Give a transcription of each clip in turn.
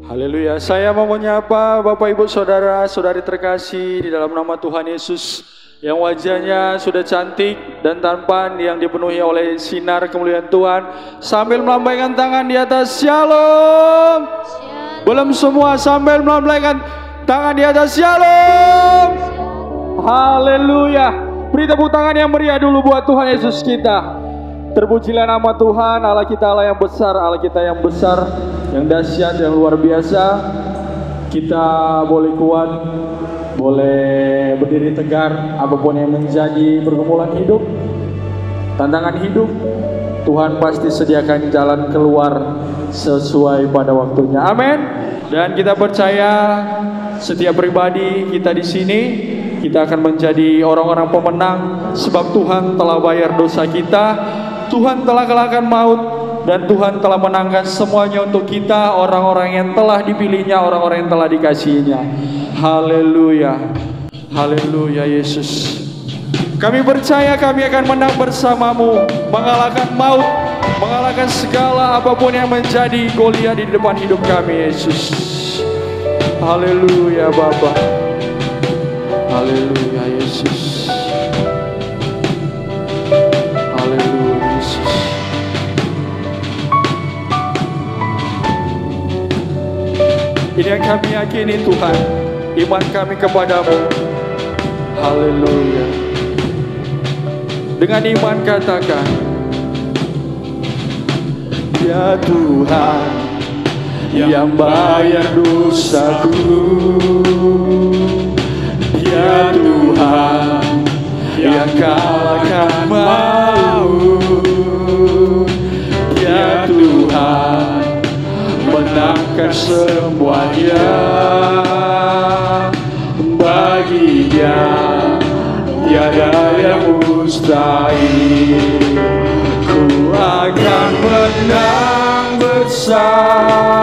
Haleluya. Saya mau menyapa Bapak Ibu Saudara, Saudari terkasih di dalam nama Tuhan Yesus yang wajahnya sudah cantik dan tampan, yang dipenuhi oleh sinar kemuliaan Tuhan, sambil melambaikan tangan di atas. Shalom. Belum semua, sambil melambaikan tangan di atas. Shalom. Haleluya. Beri tepuk tangan yang meriah dulu buat Tuhan Yesus kita. Terpujilah nama Tuhan, Allah kita Allah yang besar, Allah kita yang besar, yang dahsyat, yang luar biasa. Kita boleh kuat, boleh berdiri tegar, apapun yang menjadi pergumulan hidup, tantangan hidup, Tuhan pasti sediakan jalan keluar sesuai pada waktunya. Amin. Dan kita percaya setiap pribadi kita di sini, kita akan menjadi orang-orang pemenang, sebab Tuhan telah bayar dosa kita. Tuhan telah kalahkan maut, dan Tuhan telah menangkan semuanya untuk kita, orang-orang yang telah dipilihnya, orang-orang yang telah dikasihinya. Haleluya. Haleluya Yesus. Kami percaya kami akan menang bersamamu, mengalahkan maut, mengalahkan segala apapun yang menjadi Goliat di depan hidup kami, Yesus. Haleluya Bapa. Haleluya Yesus. Haleluya Yesus. Ini yang kami yakini Tuhan, iman kami kepadamu. Haleluya. Dengan iman katakan, ya Tuhan yang bayar dosaku, ya Tuhan yang kalahkan maut, ya Tuhan menangkan semuanya. Bagi-Nya tiada yang mustahil. Ku akan menang bersamamu,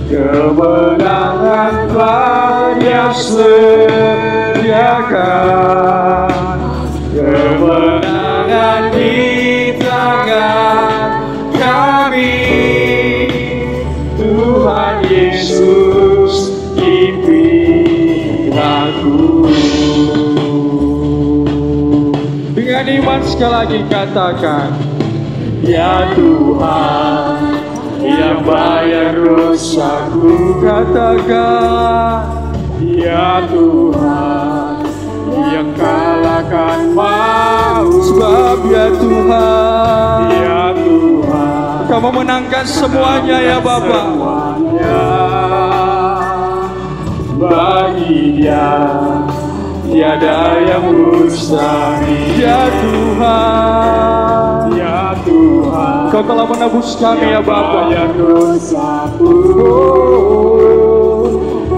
kemenangan telah Dia sediakan, kemenangan di tangan kami. Tuhan Yesus pimpin aku. Dengan iman sekali lagi katakan, ya Tuhan yang bayar dosaku. Katakan, ya Tuhan yang kalahkan maut. Sebab ya Tuhan, ya Tuhan, Kau memenangkan semuanya ya Bapa. Bagi Dia tiada yang mustahil. Ya Tuhan, ya Tuhan, Kau telah menebus kami ya Bapa. Ya dosaku,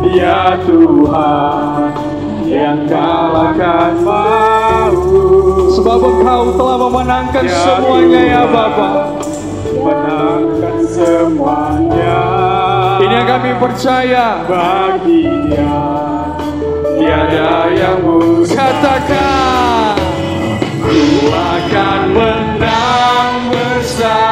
ya Tuhan yang kalahkan maut. Sebab Engkau telah memenangkan ya semuanya Tuhan, ya Bapa. Menangkan semuanya. Ini yang kami percaya. Bagi Dia tiada yang mustahil. Katakan, ku akan menang bersamamu,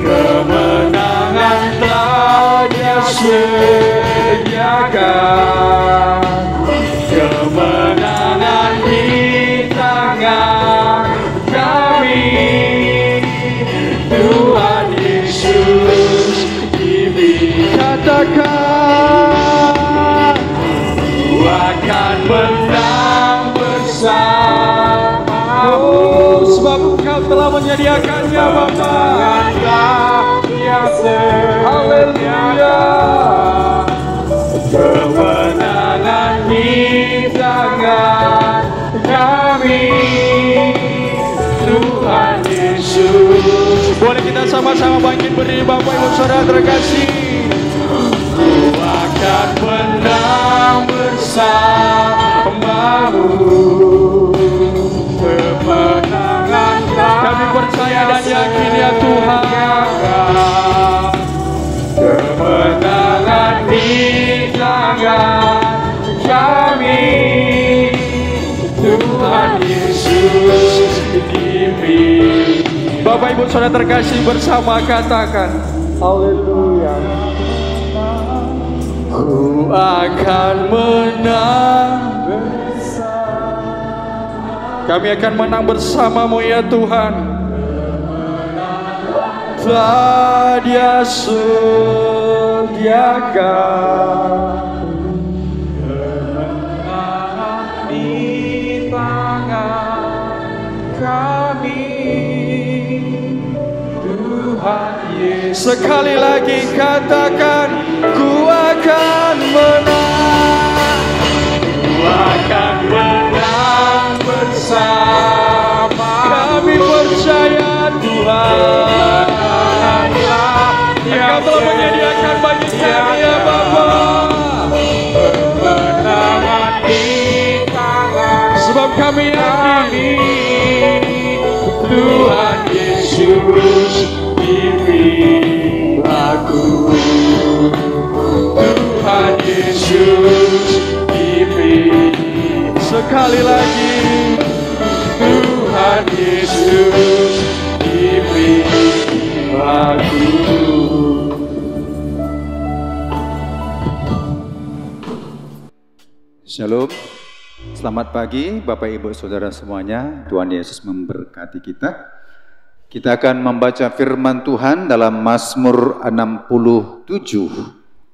kemenangan telah Dia sediakan, kemenangan di tangan kami. Tuhan Yesus pimpin. Katakan, ku akan menang bersamamu, sebab Engkau telah menyediakannya Bapa. Haleluya. Kemenangan di tangan kami. Tuhan Yesus. Boleh kita sama-sama bangkit berdiri Bapak Ibu Saudara terkasih. Ku akan menang bersamamu, kemenangan kami percaya dan yakin ya Tuhan. Kemenangan di tangan kami. Tuhan Yesus pimpin. Bapak Ibu Saudara terkasih bersama katakan haleluya. Ku akan menang bersama. Kami akan menang bersamamu ya Tuhan. Telah Dia sediakan kemenangan di tangan kami. Tuhan Yesus. Sekali lagi katakan, ku akan menang. Ku akan menang bersama. Kami percaya Tuhan. Engkau telah menyediakan bagi kami ya Bapa. Kemenangan di tangan. Sebab kami yakin Tuhan Yesus pimpin aku. Tuhan Yesus pimpin. Sekali lagi, Tuhan Yesus pimpin aku. Shalom, selamat pagi Bapak Ibu Saudara semuanya. Tuhan Yesus memberkati kita. Kita akan membaca firman Tuhan dalam Mazmur 67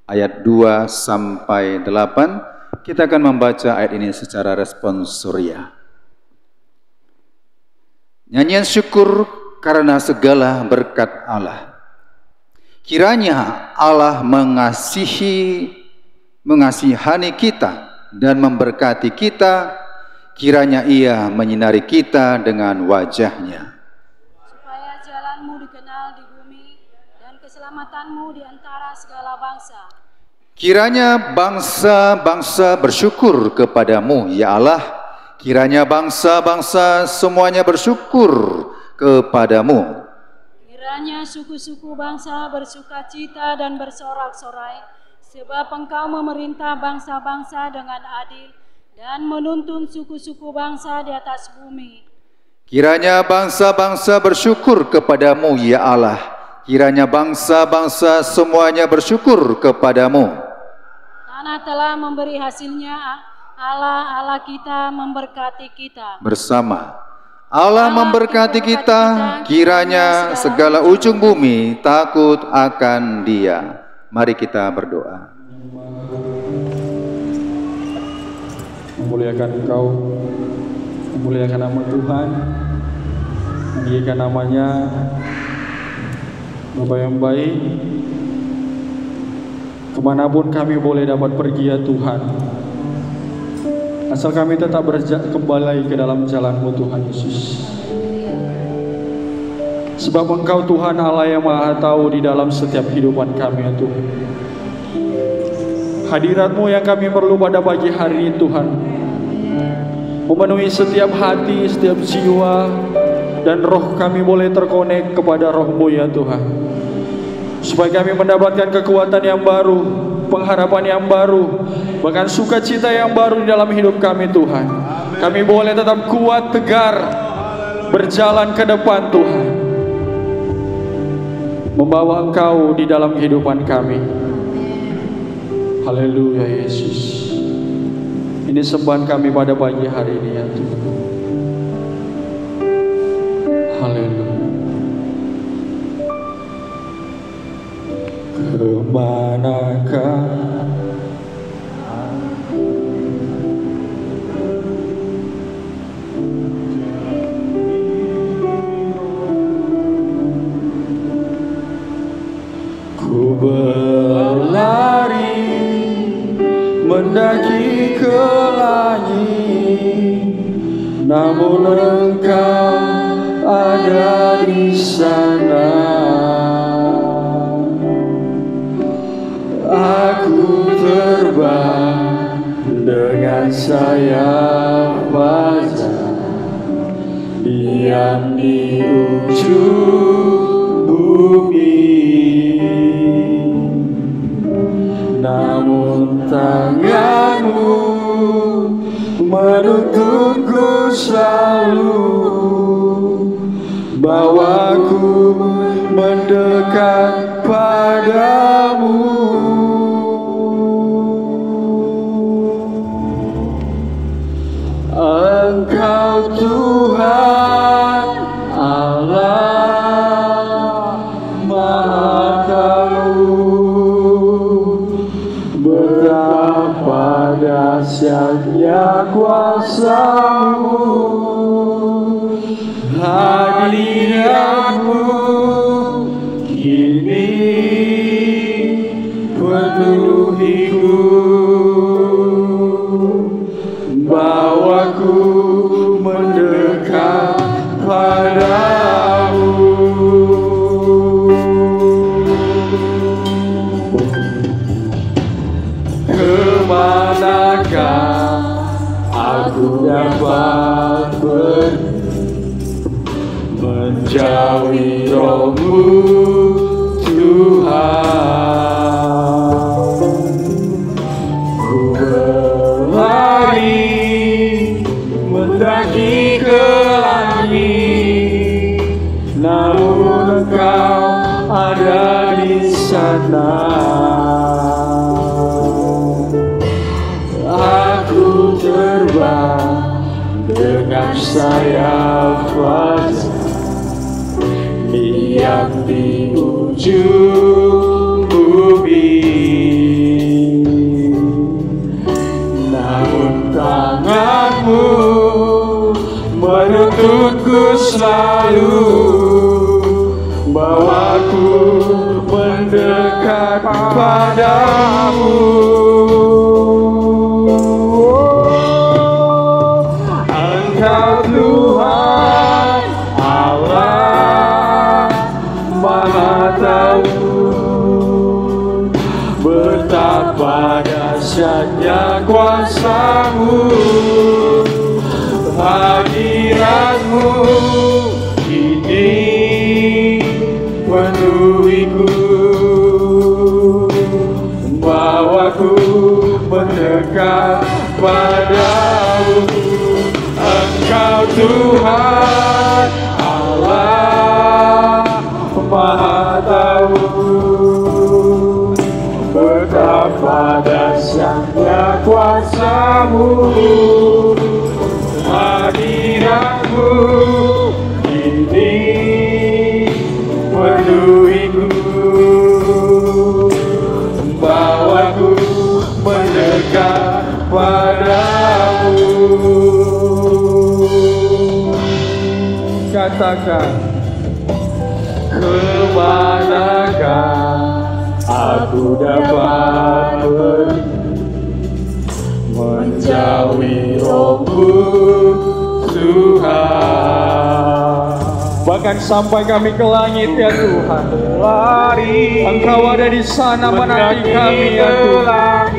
ayat 2 sampai 8. Kita akan membaca ayat ini secara responsoria. Nyanyian syukur karena segala berkat Allah. Kiranya Allah mengasihani kita dan memberkati kita, kiranya Ia menyinari kita dengan wajah-Nya. Supaya jalanmu dikenal di bumi dan keselamatanmu di antara segala bangsa. Kiranya bangsa-bangsa bersyukur kepadamu, ya Allah. Kiranya bangsa-bangsa semuanya bersyukur kepadamu. Kiranya suku-suku bangsa bersukacita dan bersorak-sorai, sebab Engkau memerintah bangsa-bangsa dengan adil dan menuntun suku-suku bangsa di atas bumi. Kiranya bangsa-bangsa bersyukur kepadamu, ya Allah. Kiranya bangsa-bangsa semuanya bersyukur kepadamu. Tanah telah memberi hasilnya, Allah kita memberkati kita. Bersama Allah memberkati kita, kiranya segala ujung bumi takut akan Dia. Mari kita berdoa. Memuliakan Engkau, memuliakan nama Tuhan, meninggikan namanya, Bapa yang baik. Kemanapun kami boleh dapat pergi ya Tuhan, asal kami tetap kembali ke dalam jalan-Mu Tuhan Yesus. Sebab Engkau Tuhan Allah yang Maha Tahu di dalam setiap kehidupan kami ya Tuhan. Hadirat-Mu yang kami perlu pada pagi hari ini Tuhan, memenuhi setiap hati, setiap jiwa, dan roh kami boleh terkonek kepada Roh-Mu ya Tuhan. Supaya kami mendapatkan kekuatan yang baru, pengharapan yang baru, bahkan sukacita yang baru di dalam hidup kami Tuhan. Kami boleh tetap kuat, tegar, berjalan ke depan Tuhan, membawa Engkau di dalam kehidupan kami. Haleluya Yesus. Ini sembahan kami pada pagi hari ini ya Tuhan. Haleluya. Kemanakah ku berlari mendaki ke langit, namun Engkau ada di sana. Aku terbang dengan sayap fajar, diam di ujung bumi, namun tangan-Mu menuntunku selalu bawaku mendekat padamu. Engkau Tuhan Allah Maha Tahu, betapa dahsyatnya kuasa-Mu, hadirat-Mu kini penuhiku, bawaku mendekat padamu. Kemanakah aku dapat menjauhi Roh-Mu Tuhan? Ku berlari mendaki ke langit, namun Engkau ada di sana. Aku terbang dengan sayap fajar, lihat di ujung bumi, namun tangan-Mu menuntutku selalu, bawaku mendekat padamu. Engkau Tuhan Allah Maha Tahu, betapa dahsyatnya kuasa-Mu, hadirat-Mu kini penuhiku, bawaku mendekat padamu. Engkau Tuhan Allah Maha Tahu, betapa dahsyatnya kuasa-Mu, hadirat-Mu kini penuhiku, bawaku mendekat padamu. Katakan, kemanakah aku dapat menjauhi Roh-Mu Tuhan? Bahkan sampai kami ke langit ya Tuhan, lari, Engkau ada di sana menanti kami ya Tuhan.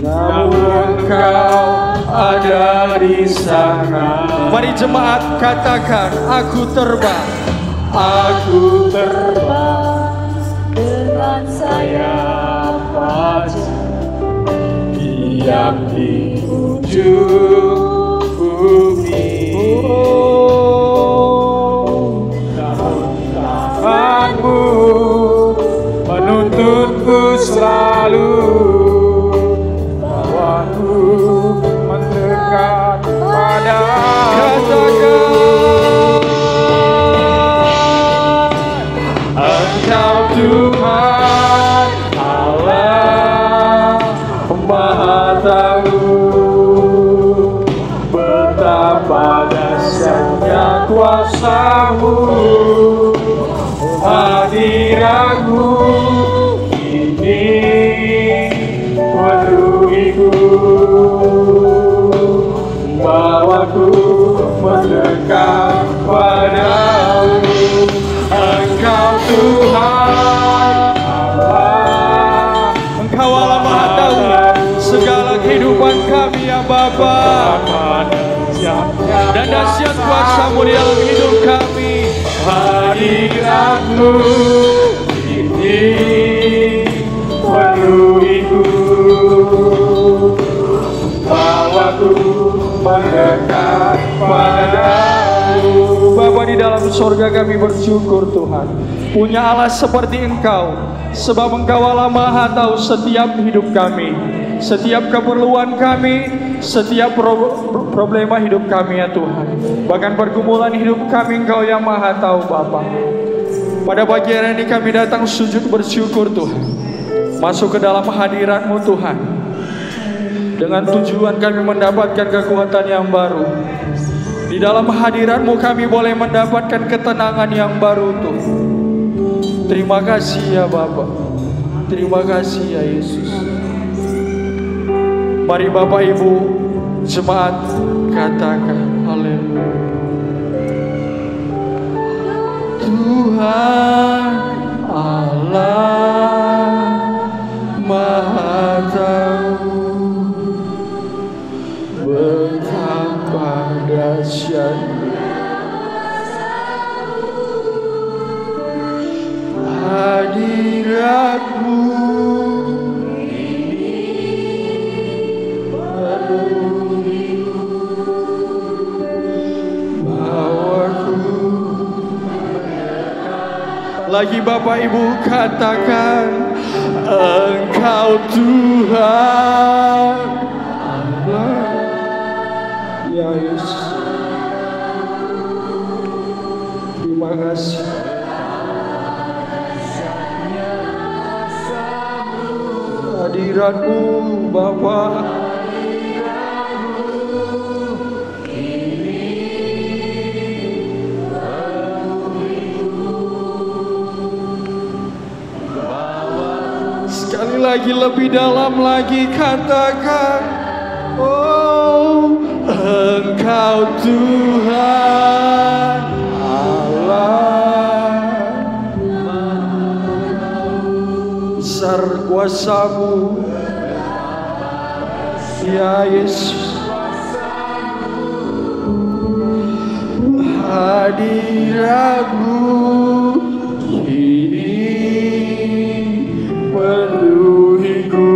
Namun Engkau ada di sana. Mari jemaat katakan, aku terbang dengan sayap fajar, diam di ujung bumi, namun tangan-Mu menuntutku selalu, bawaku mendekat padamu. Engkau Tuhan Allah Maha Tahu, betapa dahsyatnya kuasa-Mu, hadirat-Mu kini penuhiku, bawaku mendekat padamu. Engkau Tuhan Allah, Engkau Allah Maha Tahu segala kehidupan kami ya Bapa, dan dahsyat kuasa-Mu di dalam hidup kami. Hadirat-Mu ini penuhiku, bawaku mendekat padamu. Bapa Bapa di dalam sorga, kami bersyukur Tuhan punya Allah seperti Engkau, sebab Engkau Allah Maha tahu setiap hidup kami, setiap keperluan kami, setiap problema hidup kami ya Tuhan. Bahkan pergumulan hidup kami Engkau yang Maha tahu Bapa. Pada pagi hari ini kami datang sujud bersyukur Tuhan, masuk ke dalam hadirat-Mu Tuhan, dengan tujuan kami mendapatkan kekuatan yang baru. Di dalam hadirat-Mu kami boleh mendapatkan ketenangan yang baru Tuhan. Terima kasih ya Bapa, terima kasih ya Yesus. Mari Bapak Ibu jemaat katakan haleluya. Tuhan Allah Maha tahu betapa dahsyatnya hadirat-Mu. Lagi Bapak Ibu katakan, Engkau Tuhan Allah. Ya Yesus, terima kasih. Hadirat-Mu Bapa, sekali lagi lebih dalam lagi katakan, oh Engkau Tuhan Allah, besar kuasa-Mu ya Yesus. Hadirat-Mu ini penuhiku.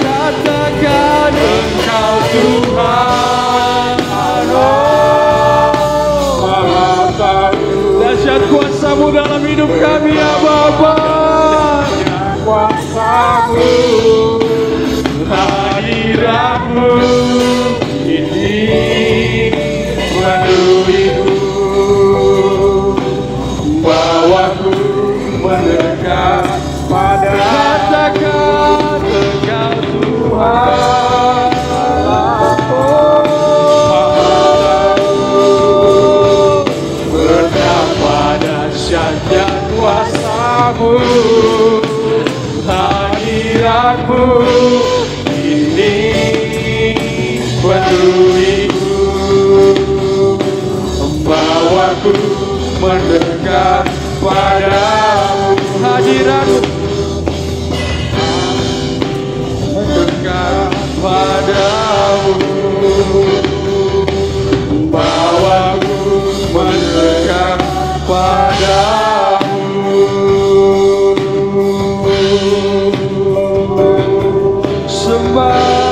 Katakan Engkau Tuhan Allah Maha tahu. Dahsyat kuasa-Mu dalam hidup kami ya Bapa. Kuasa-Mu, hadirat-Mu ini menuhiku, bawaku mendekat pada. Katakan Engkau Tuhan Allah betapa dahsyatnya kuasa-Mu, hadirat-Mu ini penuhiku, membawaku mendekat padamu. Hadirat-Mu mendekat padamu, membawaku mendekat padamu. Sembah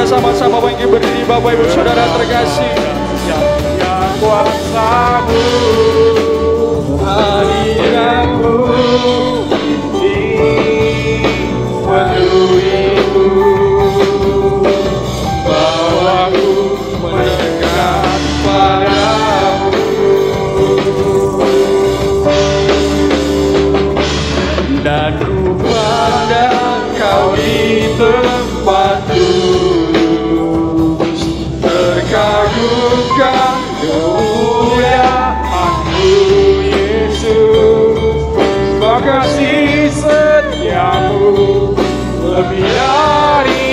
sama-sama bangkit berdiri Bapak Ibu Saudara terkasih. Yang kuasamu hadiratmu menuhiku, bawaku mendekat padamu. Dan ku pandang kau di tempat duduk, terkagumkan kemuliaan-Mu Yesus. Sebab kasih setiamu lebih dari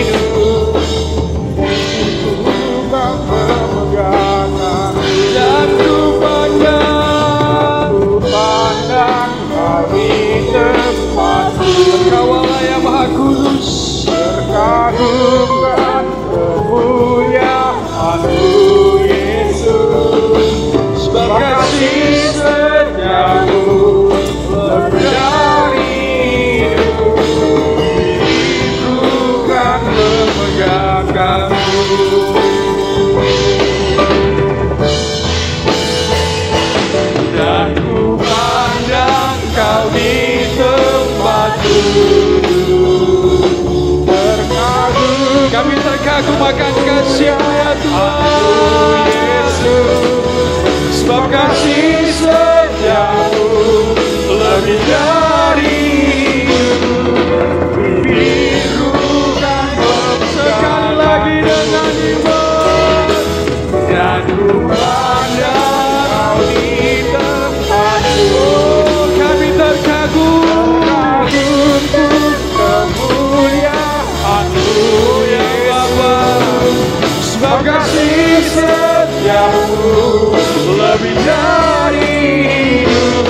hidup, itu bukan pemegangan. Dan ku pandang kau di tempat Engkau Allah yang Maha Kudus, terkagumkan kemuliaan-Mu Yesus. Sebab kasih setiamu lebih dari hidup, hidupku kan memegangkanmu. Dan ku pandang kau di tempat duduk, terkagum, kami terkagum akan kasih-Mu ya Tuhan Yesus. Sebab kasih setiamu lebih dari hidup, bibirku kan sekali lagi dengan iman. dan ku pandang kau di tempat duduk, Kami terkagum kemuliaan-Mu ya Bapa. Sebab kasih setiamu lebih dari hidup,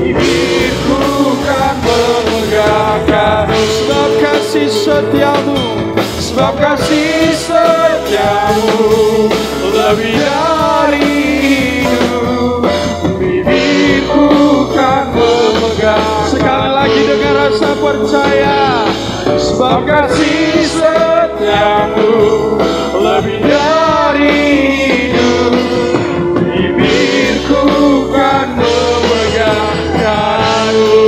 bibirku kan memegangkanmu. sebab kasih setiamu. Sebab kasih setiamu lebih dari hidup, bibirku kan memegang. Sekali lagi dengan rasa percaya. Sebab kasih setiamu lebih dari hidup, bibirku kan memegangkanmu.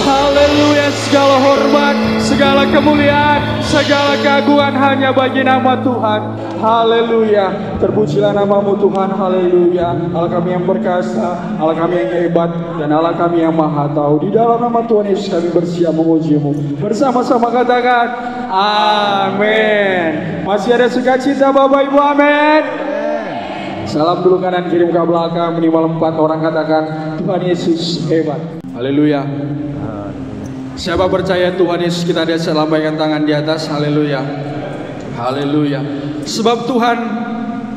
Haleluya, segala hormat, segala kemuliaan, segala keagungan hanya bagi nama Tuhan. Haleluya, terpujilah nama-Mu Tuhan. Haleluya, Allah kami yang perkasa, Allah kami yang hebat, dan Allah kami yang maha tahu. Di dalam nama Tuhan Yesus kami bersiap memuji-Mu. Bersama-sama katakan amin. Masih ada sukacita Bapak Ibu, amin. Salam dulu kanan, kirim ke belakang, minimal 4 orang katakan Tuhan Yesus hebat. Haleluya. Siapa percaya Tuhan Yesus kita ada, lambaikan tangan di atas. Haleluya. Haleluya. Sebab Tuhan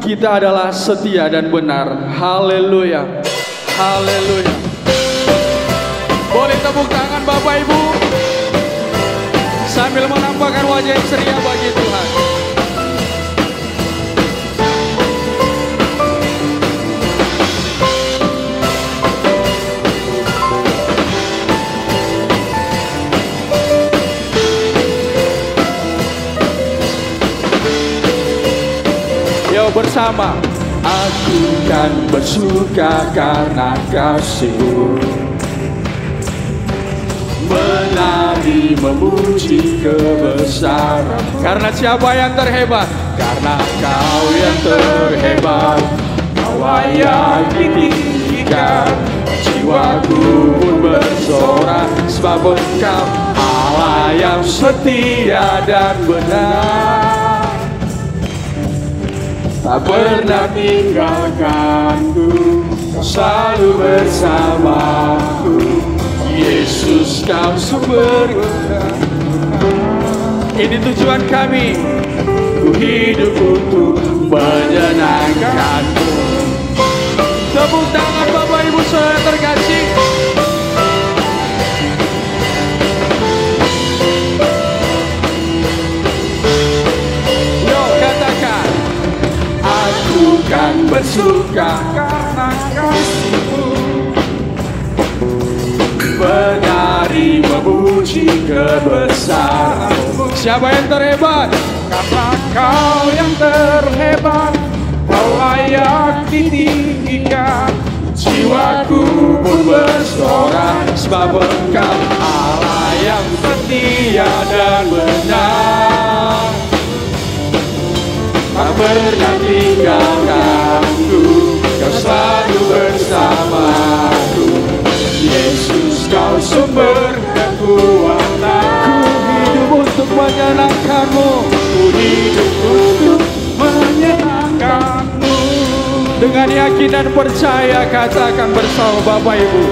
kita adalah setia dan benar. Haleluya. Haleluya. Boleh tepuk tangan Bapak Ibu sambil menampakkan wajah yang ceria bagi Tuhan. Bersama, aku kan bersuka karena kasih-Mu, menari memuji kebesaran. Karena siapa yang terhebat? Karena Kau yang terhebat. Kau yang ditinggikan, jiwaku pun bersorak. Sebab Engkau Allah yang setia dan benar, tak pernah tinggalkanku, selalu bersamaku. Yesus Kau sumber. Ini tujuan kami, ku hidup untuk menyenangkan-Mu. Tepuk tangan Bapak Ibu Saudara terkasih. Kan bersuka karena kasih-Mu, kebesaran-Mu. Siapa yang terhebat? Karena Kau yang terhebat, Kau layak ditinggikan. Jiwaku pun bersorak, sebab Engkau Allah yang setia dan benar. Tak pernah tinggalkanku, Kau selalu bersamaku. Yesus, Kau sumber kekuatan. Ku hidup untuk menyenangkan-Mu. Ku hidup untuk menyenangkan-Mu. Dengan yakin dan percaya katakan bersama Bapak Ibu.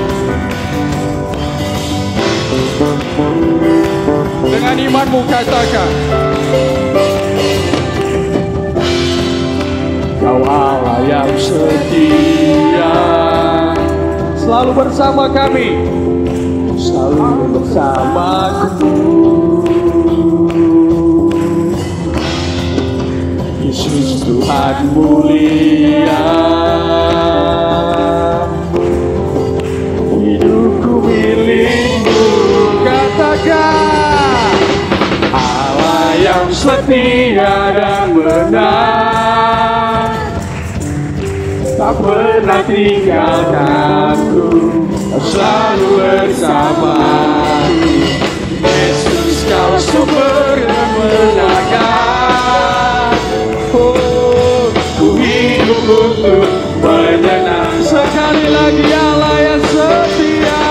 Dengan imanmu katakan. Kau Allah yang setia, Selalu bersama kami. selalu bersamaku. Yesus Tuhan mulia, hidupku milik-Mu. Katakan. Allah yang setia dan benar, tak pernah tinggalkanku, Kau selalu bersamaku. Yesus, Kau sumber kemenangan. Oh, ku hidup untuk menyenangkan. Sekali lagi Allah yang setia.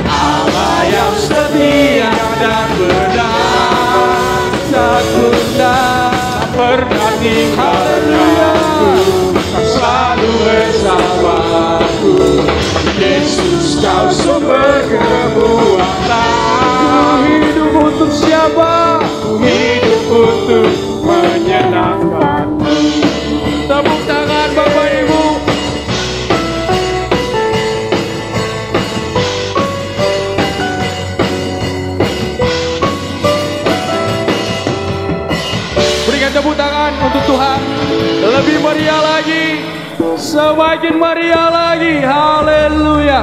Allah yang setia dan benar, Tak pernah tinggalkanku, Kau selalu bersamaku. Yesus, Kau sumber kekuatan. hidup untuk siapa? Ku hidup untuk menyenangkan-Mu. Tepuk tangan Bapak Ibu. Berikan tepuk tangan untuk Tuhan. Lebih meriah lagi. Semakin meriah lagi. Haleluya.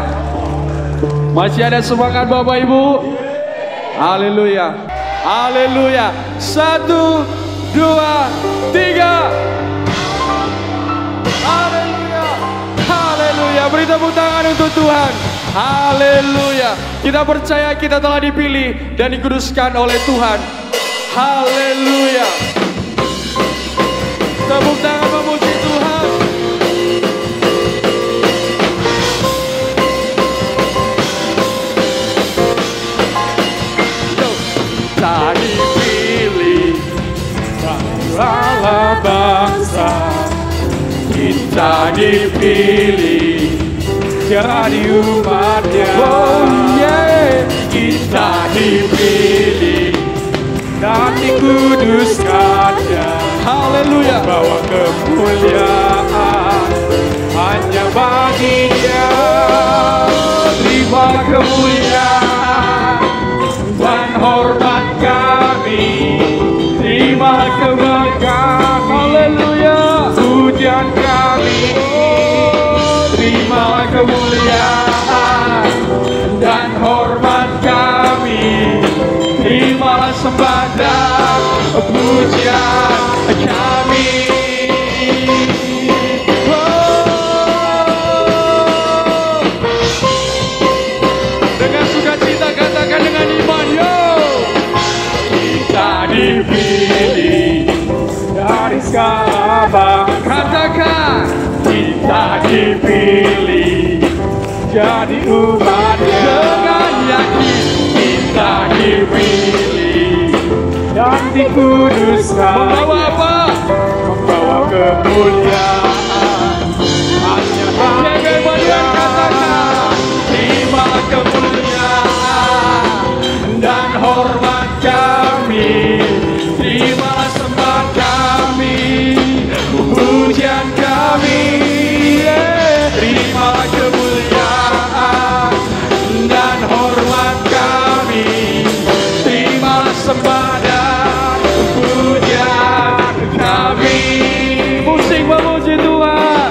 Masih ada semangat Bapak Ibu? Haleluya. Haleluya. 1, 2, 3. Haleluya. Haleluya. Beri tepuk tangan untuk Tuhan. Haleluya. Kita percaya kita telah dipilih dan dikuduskan oleh Tuhan. Haleluya. Tepuk tangan memuji Tuhan. Tak dipilih segala bangsa, kita dipilih jadi umat-Nya. Oh yeah. Kita dipilih dan dikuduskan-Nya. Haleluya. Bawa kemuliaan hanya bagi-Nya. Terima kemuliaan dan hormat kami, terima kemegahan, Haleluya. pujian kami. Terima kemuliaan dan hormat kami, terima sembah dan pujian kami. Dengan sukacita katakan dengan iman, yo. Kita dipilih dari segala bangsa. Katakan. Kita dipilih jadi umat-Nya. Dengan yakin. Kita dipilih dan dikuduskan. Membawa apa? Membawa kemuliaan hanya bagi-Nya. Terima kemuliaan dan hormat kami, terima sembah kami, pujian kami. Terima kemuliaan dan hormat kami, terima sembah dan pujian kami. Musik memuji Tuhan.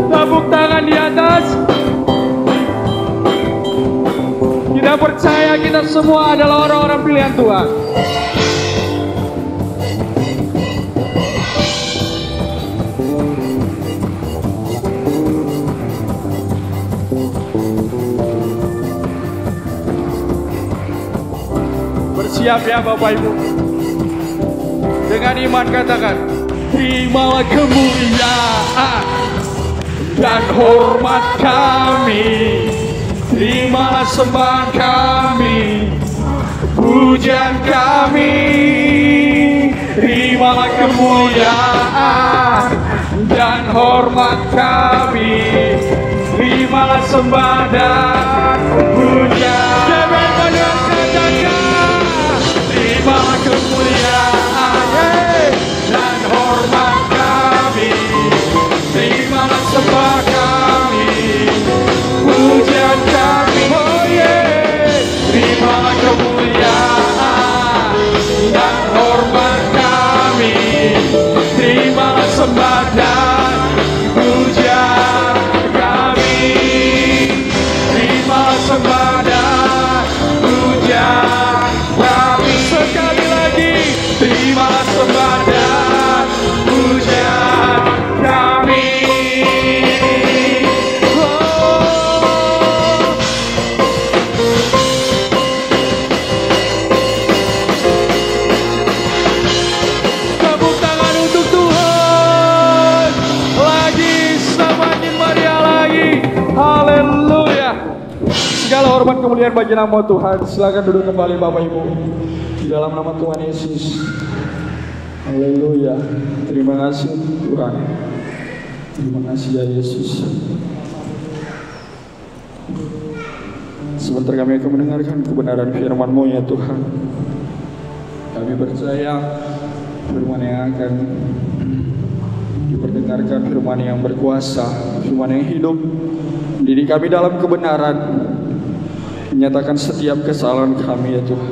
Tepuk tangan di atas. Kita percaya kita kita semua adalah orang-orang pilihan Tuhan. Bersiap ya Bapak Ibu. Dengan iman katakan, terimalah kemuliaan dan hormat kami, terimalah sembah kami, pujian kami, terimalah kemuliaan dan hormat kami, terimalah sembah dan pujian. Terimalah kemuliaan dan hormat kami, terimalah sembah kami, pujian kami, oh yeah. Terimalah kemuliaan dan hormat kami, terimalah sembah dan pujian kami, terimalah sembah dan pujian kami. Sekali lagi, terimalah sembah dan pujian kami. Tepuk tangan untuk Tuhan. Lagi samain Maria lagi. Haleluya. Segala hormat kemuliaan bagi nama Tuhan. Silakan duduk kembali Bapak Ibu. Di dalam nama Tuhan Yesus. Haleluya. Terima kasih Tuhan. Terima kasih ya Yesus. Sebentar kami akan mendengarkan kebenaran firman-Mu ya Tuhan. Kami percaya firman yang akan diperdengarkan, firman yang berkuasa, firman yang hidup, mendidik kami dalam kebenaran, menyatakan setiap kesalahan kami ya Tuhan,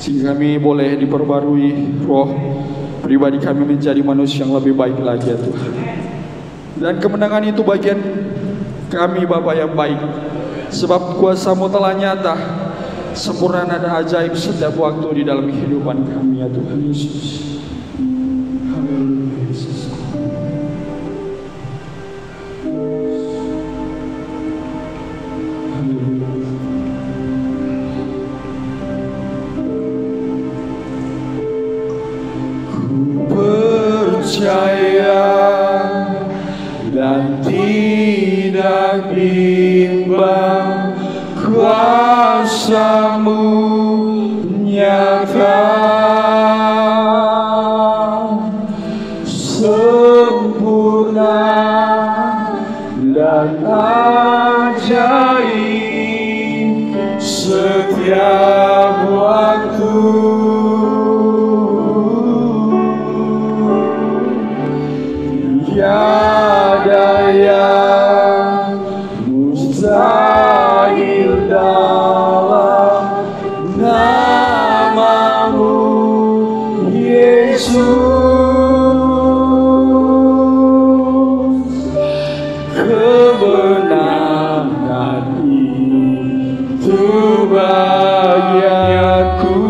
sehingga kami boleh diperbarui roh pribadi kami menjadi manusia yang lebih baik lagi ya Tuhan. Dan kemenangan itu bagian kami Bapa yang baik, sebab kuasa-Mu telah nyata, sempurna dan ajaib setiap waktu di dalam kehidupan kami ya Tuhan Yesus. Haleluya Yesus. Percaya dan tidak bimbang, kuasa-Mu nyata, sempurna dan ajaib setiap waktu. Tiada yang mustahil dalam nama-Mu Yesus. Kemenangan itu bagianku.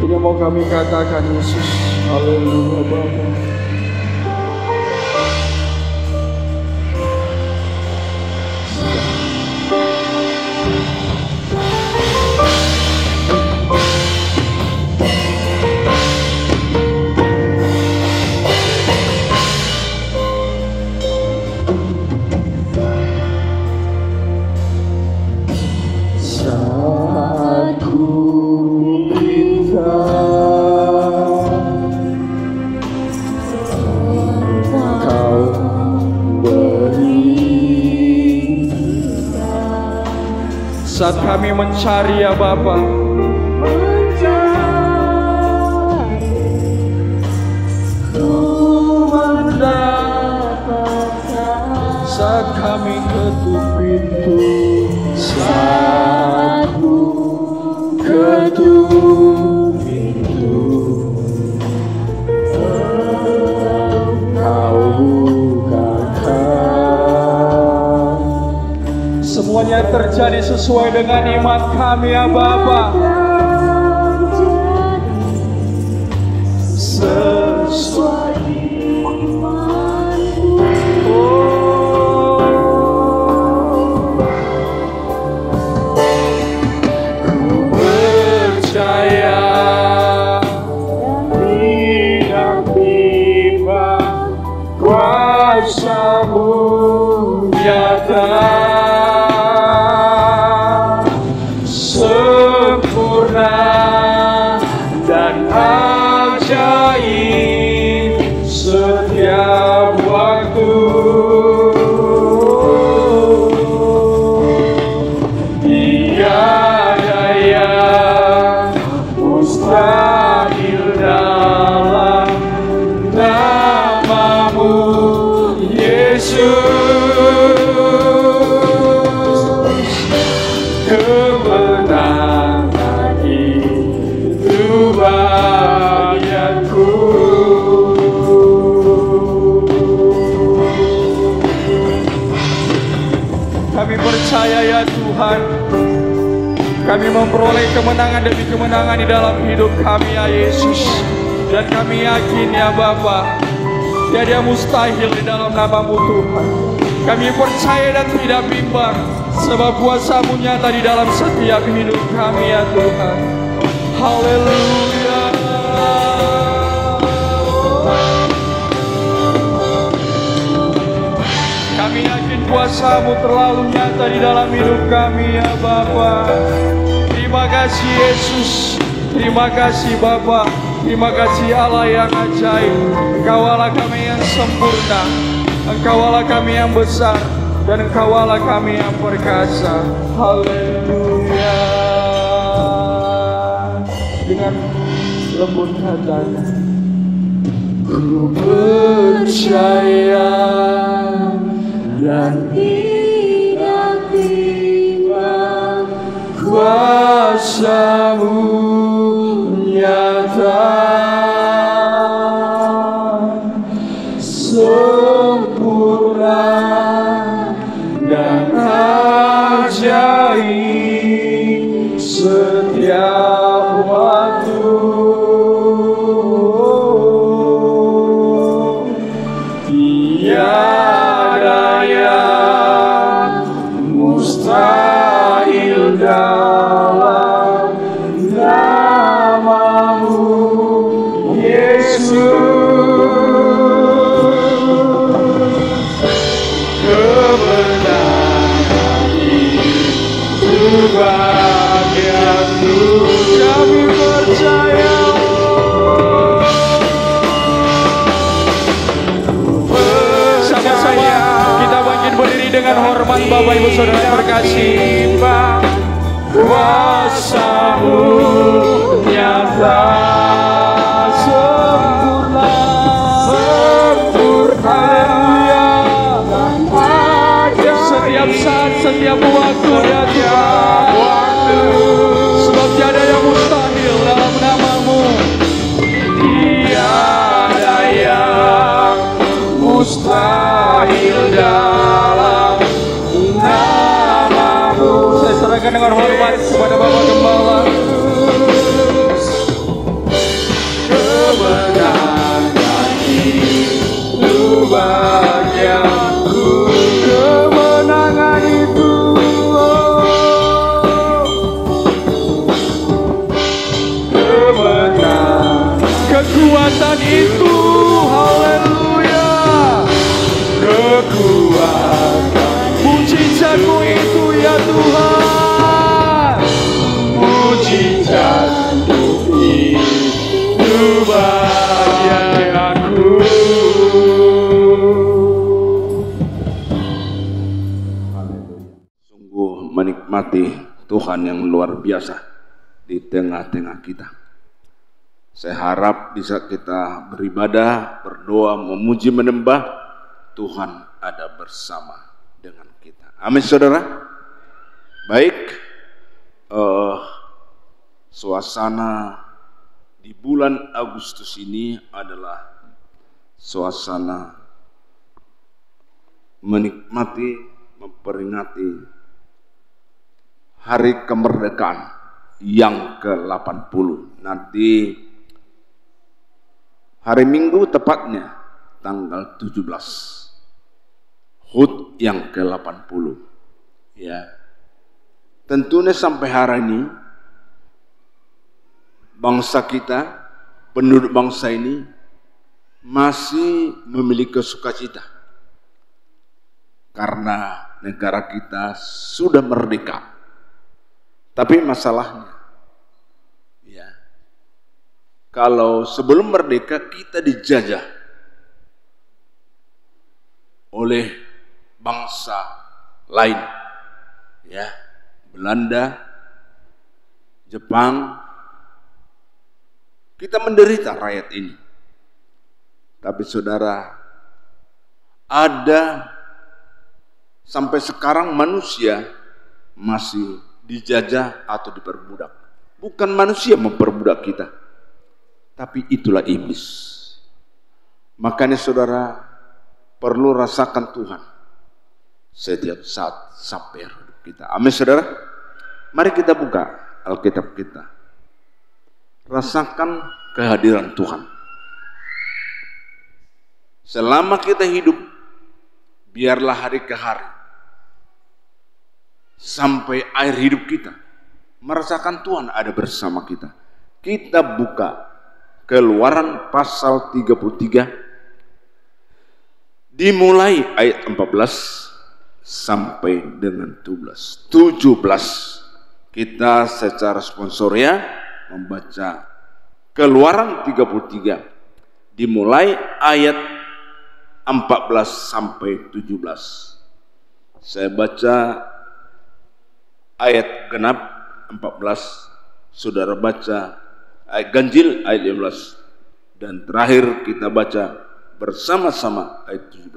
Ini mau kami katakan Yesus. Haleluya Bapa. Saat ku minta, Kau beri. Saat kami mencari ya Bapa, saat kami ketuk pintu, saat ku ketuk pintu, Kau bukakan. sesuai dengan iman kami ya Bapa. Sesuai imanku. Ku percaya tidak tiba kuasa-Mu nyata, sempurna dan ajaib setiap waktu. Tiada yang mustahil dalam nama-Mu Yesus. Kemenangan itu bagianku. Kami percaya ya Tuhan, kami memperoleh kemenangan demi kemenangan di dalam hidup kami ya Yesus. Dan kami yakin ya Bapa, tiada mustahil di dalam nama-Mu Tuhan. Kami percaya dan tidak bimbang, sebab kuasa-Mu nyata di dalam setiap hidup kami ya Tuhan. Haleluya. Kami yakin kuasa-Mu terlalu nyata di dalam hidup kami ya Bapa. Terima kasih Yesus, terima kasih Bapa, terima kasih Allah yang ajaib. Engkau Allah kami yang sempurna, Engkau Allah kami yang besar, dan Engkau Allah kami yang perkasa. Haleluya. Dengan lembut katakan, ku percaya dan tidak timbang kuasa-Mu nyata, sempurna dan ajaib setiap waktu. Tiada yang mustahil dalam nama-Mu Yesus. Kemenangan itu bagianku. Kami percaya. Sama-sama kita bangkit berdiri dengan hormat Bapak Ibu Saudara yang terkasih. Kuasa-Mu nyata, sempurna, setiap saat, setiap waktu ya Tuhan. Sebab tiada yang mustahil dalam nama-Mu. Tiada yang mustahil dalam nama-Mu. Saya serahkan dengan hormat kepada Bapak Gembala. Kemenangan itu bagianku. Kemenangan itu, kemenangan, kekuatan itu, haleluya. Kekuatan, mujizat-Mu itu ya Tuhan. Mujizat-Mu itu bagianku. Sungguh menikmati Tuhan yang luar biasa di tengah-tengah kita. Saya harap bisa kita beribadah, berdoa, memuji, menyembah. Tuhan ada bersama dengan kita. Amin saudara. Baik, suasana di bulan Agustus ini adalah suasana menikmati, memperingati hari kemerdekaan yang ke-80. Nanti hari Minggu tepatnya tanggal 17. HUT yang ke-80. Ya. Tentunya sampai hari ini bangsa kita, penduduk bangsa ini masih memiliki sukacita karena negara kita sudah merdeka. Tapi masalahnya, ya, kalau sebelum merdeka kita dijajah oleh bangsa lain, ya, Belanda, Jepang, kita menderita rakyat ini. Tapi saudara, ada sampai sekarang manusia masih dijajah atau diperbudak. Bukan manusia memperbudak kita, tapi itulah iblis. Makanya saudara perlu rasakan Tuhan setiap saat sampai hidup kita. Amin saudara. Mari kita buka Alkitab kita. Rasakan kehadiran Tuhan. Selama kita hidup, biarlah hari ke hari sampai akhir hidup kita merasakan Tuhan ada bersama kita. Kita buka Keluaran pasal 33 dimulai ayat 14 sampai dengan 17. Kita secara sponsornya membaca Keluaran 33 dimulai ayat 14 sampai 17. Saya baca ayat genap 14, saudara baca ayat ganjil ayat 15, dan terakhir kita baca bersama-sama ayat 17.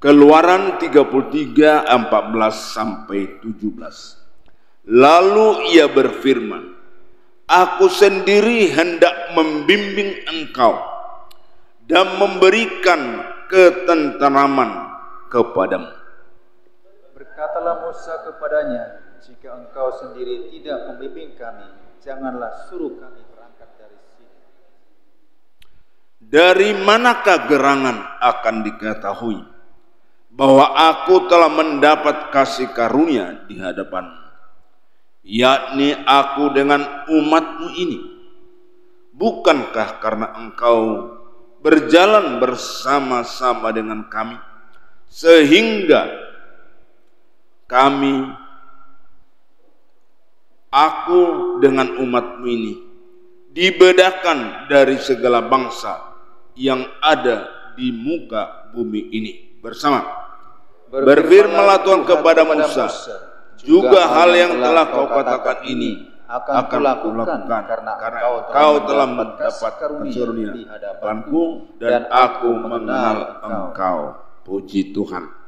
Keluaran 33 14 sampai 17. Lalu ia berfirman, aku sendiri hendak membimbing engkau dan memberikan ketenteraman kepadamu. Berkatalah Musa kepadanya, jika engkau sendiri tidak membimbing kami, janganlah suruh kami berangkat dari sini. Dari manakah gerangan akan diketahui bahwa aku telah mendapat kasih karunia di hadapanmu, yakni aku dengan umatmu ini? Bukankah karena engkau berjalan bersama-sama dengan kami, sehingga aku dengan umatmu ini dibedakan dari segala bangsa yang ada di muka bumi ini bersama. Berfirmanlah Tuhan kepada Musa, juga hal yang telah kau katakan ini akan kulakukan karena kau telah mendapat karunia di hadapanku dan aku mengenal engkau. Puji Tuhan.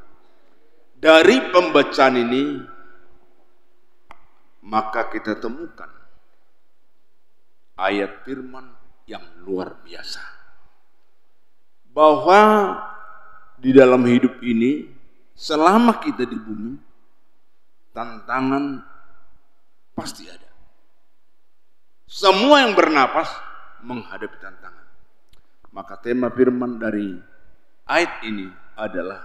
Dari pembacaan ini maka kita temukan ayat firman yang luar biasa, bahwa di dalam hidup ini selama kita di bumi, tantangan pasti ada. Semua yang bernapas menghadapi tantangan. Maka tema firman dari ayat ini adalah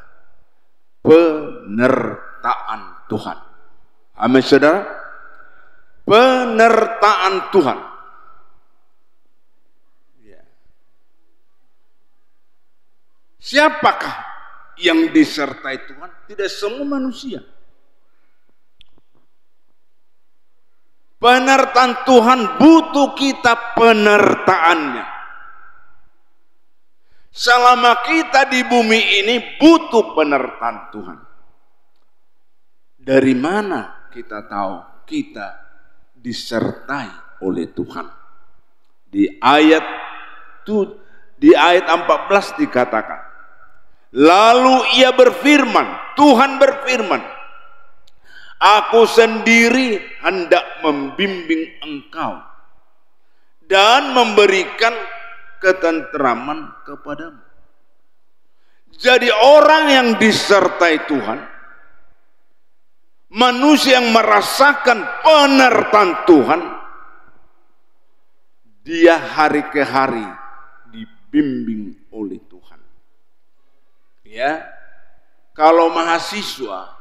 penyertaan Tuhan. Amin saudara. Penyertaan Tuhan. Ya. Siapakah yang disertai Tuhan? Tidak semua manusia. Penyertaan Tuhan butuh kita penyertaannya. Selama kita di bumi ini butuh penyertaan Tuhan. Dari mana kita tahu kita disertai oleh Tuhan? Di ayat 14 dikatakan, lalu ia berfirman, Tuhan berfirman, aku sendiri hendak membimbing engkau dan memberikan ketenteraman kepadamu. Jadi orang yang disertai Tuhan manusia yang merasakan penyertaan Tuhan, dia hari ke hari dibimbing oleh Tuhan. Ya, kalau mahasiswa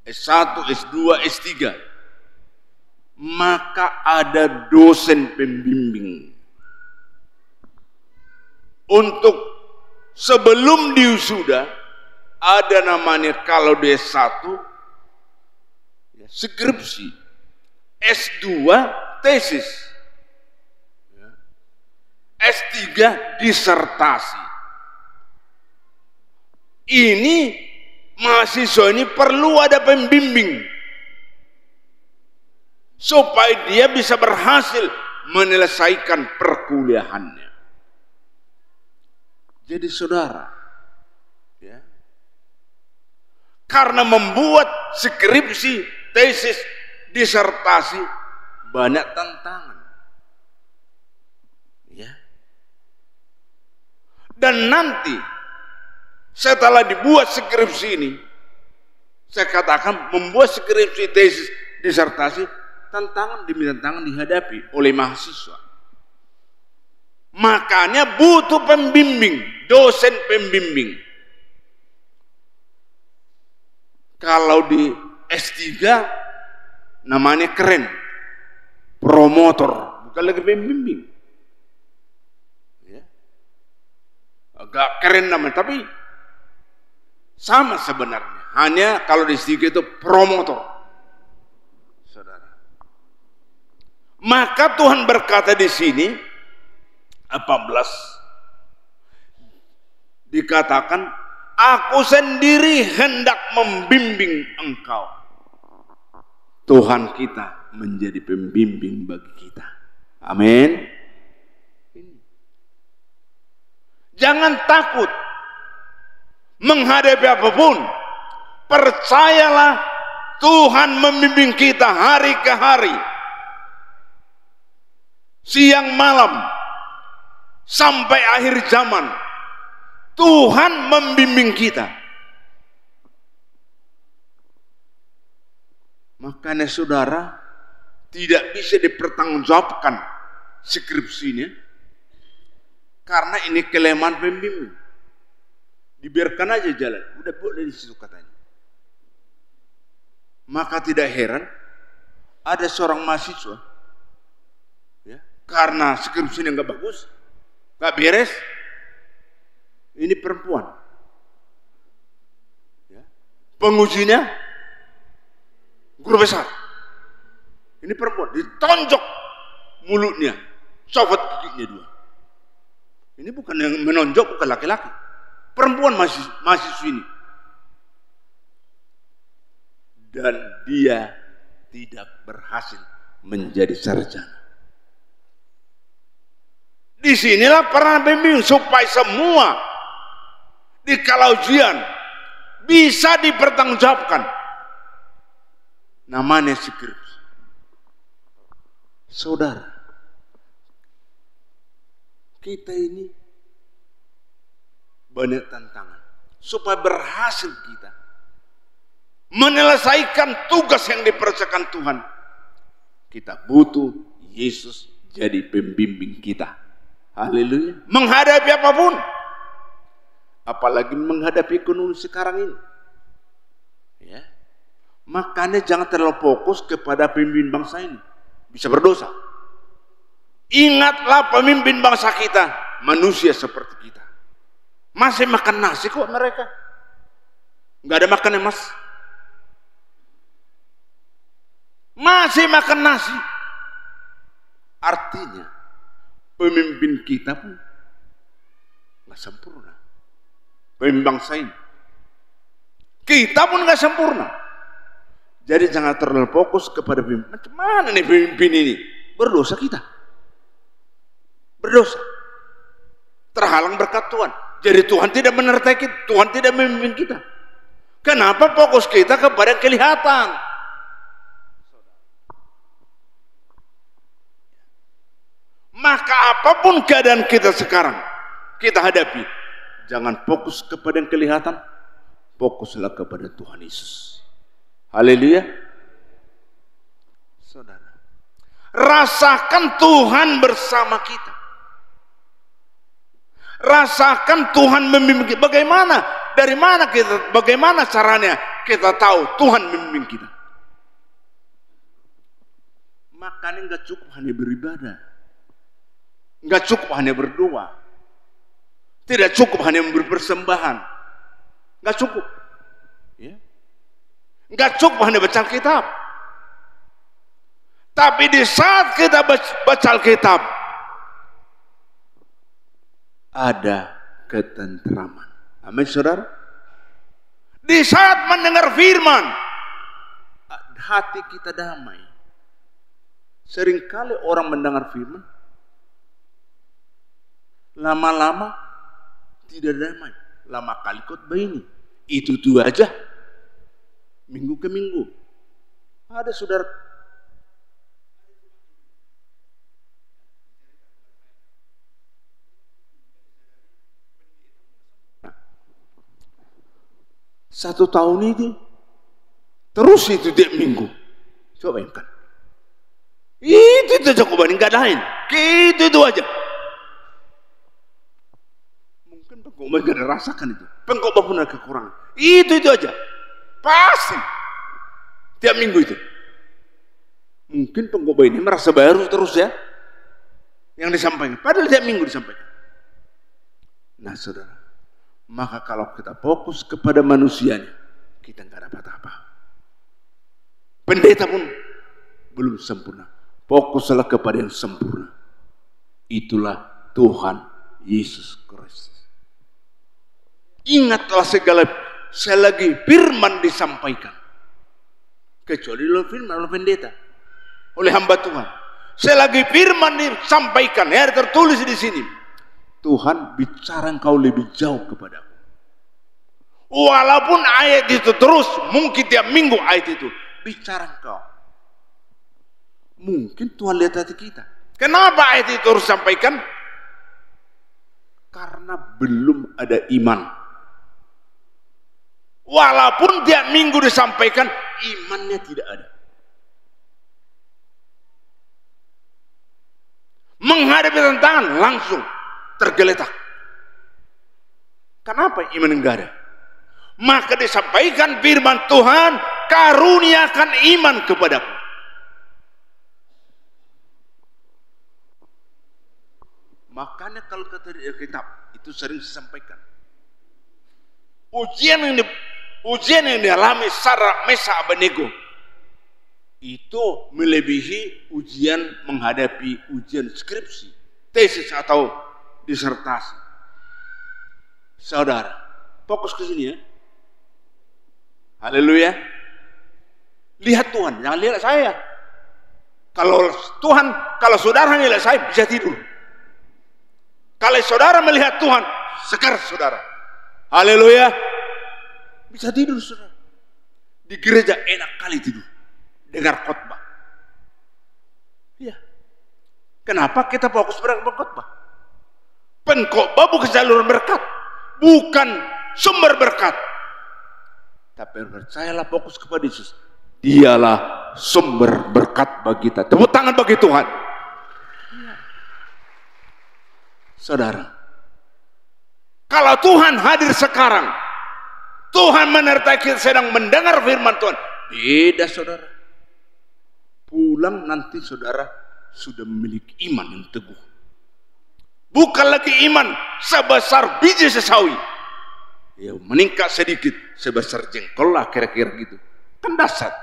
S1, S2, S3, maka ada dosen pembimbing. Untuk sebelum diwisuda ada namanya, kalau di S1 skripsi, S2 tesis, S3 disertasi. Ini mahasiswa ini perlu ada pembimbing supaya dia bisa berhasil menyelesaikan perkuliahannya. Jadi saudara, ya, karena membuat skripsi, tesis, disertasi banyak tantangan, ya. Dan nanti setelah dibuat skripsi ini, saya katakan membuat skripsi, tesis, disertasi, tantangan demi tantangan dihadapi oleh mahasiswa. Makanya butuh pembimbing, dosen pembimbing. Kalau di S3 namanya keren, promotor, bukan lagi pembimbing. Ya. Agak keren namanya, tapi sama sebenarnya. Hanya kalau di S3 itu promotor. Saudara. Maka Tuhan berkata di sini 14 dikatakan, aku sendiri hendak membimbing engkau. Tuhan kita menjadi pembimbing bagi kita. Amin. Jangan takut menghadapi apapun. Percayalah, Tuhan membimbing kita hari ke hari, siang malam, sampai akhir zaman. Tuhan membimbing kita. Makanya saudara, tidak bisa dipertanggungjawabkan skripsinya, karena ini kelemahan pembimbing. Dibiarkan aja jalan, udah boleh di situ katanya. Maka tidak heran ada seorang mahasiswa, ya, karena skripsinya nggak bagus, nggak beres. Ini perempuan, ya. Pengujinya guru besar. Ini perempuan, ditonjok mulutnya, copot giginya 2. Ini bukan yang menonjok, bukan laki-laki, perempuan mahasiswa ini. Dan dia tidak berhasil menjadi sarjana. Disinilah peran pembimbing, supaya semua di kala ujian bisa dipertanggungjawabkan. Namanya skripsi. Saudara, kita ini banyak tantangan. Supaya berhasil kita menyelesaikan tugas yang dipercayakan Tuhan, kita butuh Yesus jadi pembimbing kita. Haleluya. Menghadapi apapun, apalagi menghadapi ekonomi sekarang ini, ya. Makanya jangan terlalu fokus kepada pemimpin bangsa ini, bisa berdosa. Ingatlah pemimpin bangsa kita, manusia seperti kita. Masih makan nasi kok mereka, nggak ada makan, mas. Masih makan nasi. Artinya pemimpin kita pun nggak sempurna. Pemimpin bangsa ini, kita pun nggak sempurna. Jadi jangan terlalu fokus kepada pemimpin. Macam mana nih pemimpin ini? Berdosa kita, berdosa, terhalang berkat Tuhan. Jadi Tuhan tidak menyertai kita, Tuhan tidak memimpin kita. Kenapa fokus kita kepada kelihatan? Maka apapun keadaan kita sekarang, kita hadapi, jangan fokus kepada yang kelihatan, fokuslah kepada Tuhan Yesus. Haleluya. Saudara, rasakan Tuhan bersama kita. Rasakan Tuhan memimpin kita. Bagaimana? Dari mana kita? Bagaimana caranya kita tahu Tuhan memimpin kita? Makanya nggak cukup hanya beribadah, nggak cukup hanya berdoa, tidak cukup hanya memberi persembahan, nggak cukup, ya. Nggak cukup hanya baca Alkitab. Tapi di saat kita baca Alkitab, ada ketentraman. Amin, saudara. Di saat mendengar firman, hati kita damai. Seringkali orang mendengar firman, lama-lama tidak damai. Lama kali khotbah ini, itu aja, minggu ke minggu. Ada saudara, satu tahun ini terus itu tiap minggu. Coba bayangkan. Itu aja kubanding, gak lain. Itu aja. Mungkin pengkhotbah gak ada rasakan itu. Pengkhotbah pun ada kekurangan. Itu aja. Pasti. Tiap minggu itu. Mungkin pengkhotbah ini merasa baru terus ya. Yang disampaikan. Padahal tiap minggu disampaikan. Nah saudara. Maka kalau kita fokus kepada manusianya, kita gak dapat apa. Pendeta pun belum sempurna. Fokuslah kepada yang sempurna. Itulah Tuhan Yesus Kristus. Ingatlah selagi firman disampaikan. Kecuali oleh firman, oleh pendeta, oleh hamba Tuhan. Selagi firman disampaikan, ya tertulis di sini, Tuhan bicara engkau lebih jauh kepadaku. Walaupun ayat itu terus, mungkin tiap minggu ayat itu bicara engkau. Mungkin Tuhan lihat hati kita. Kenapa ayat itu harus sampaikan? Karena belum ada iman. Walaupun tiap minggu disampaikan, imannya tidak ada. Menghadapi tantangan langsung tergeletak. Kenapa iman enggak ada? Maka disampaikan firman Tuhan, karuniakan iman kepadaku. Makanya kalau kata di Alkitab itu sering disampaikan, ujian yang dialami Sadrak, Mesak, Abednego itu melebihi ujian menghadapi ujian skripsi, tesis atau disertasi. Saudara, fokus ke sini ya. Haleluya. Lihat Tuhan, jangan lihat saya. Kalau saudara lihat saya bisa tidur. Kalau saudara melihat Tuhan, segar saudara. Haleluya. Bisa tidur saudara. Di gereja enak kali tidur. Dengar khotbah. Iya. Kenapa kita fokus pada pengkhotbah? Pengkhotbah bukan saluran berkat. Bukan sumber berkat. Tapi percayalah, fokus kepada Yesus. Dialah sumber berkat bagi kita. Tepuk tangan bagi Tuhan. Saudara, kalau Tuhan hadir sekarang, Tuhan menyertai kita sedang mendengar firman Tuhan, beda saudara. Pulang nanti saudara sudah memiliki iman yang teguh. Bukan lagi iman sebesar biji sesawi, ya meningkat sedikit sebesar jengkol lah, kira-kira gitu. Kan dasar.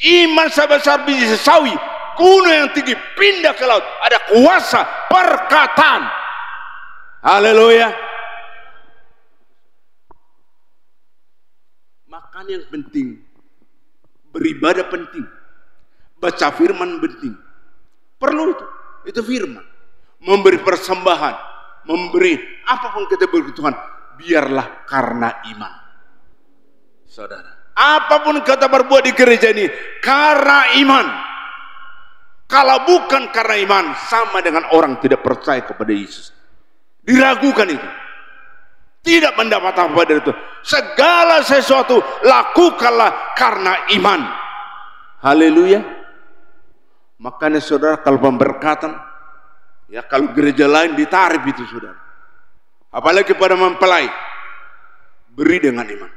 Iman sebesar biji sesawi, gunung yang tinggi pindah ke laut, ada kuasa perkataan. Haleluya. Makanya yang penting, beribadah penting, baca firman penting, perlu itu firman. Memberi persembahan, memberi apapun kita beri Tuhan, biarlah karena iman. Saudara, apapun kita berbuat di gereja ini karena iman. Kalau bukan karena iman, sama dengan orang tidak percaya kepada Yesus. Diragukan itu. Tidak mendapat apa dari itu. Segala sesuatu lakukanlah karena iman. Haleluya. Makanya saudara, kalau pemberkatan, ya kalau gereja lain ditarif itu saudara. Apalagi pada mempelai, beri dengan iman.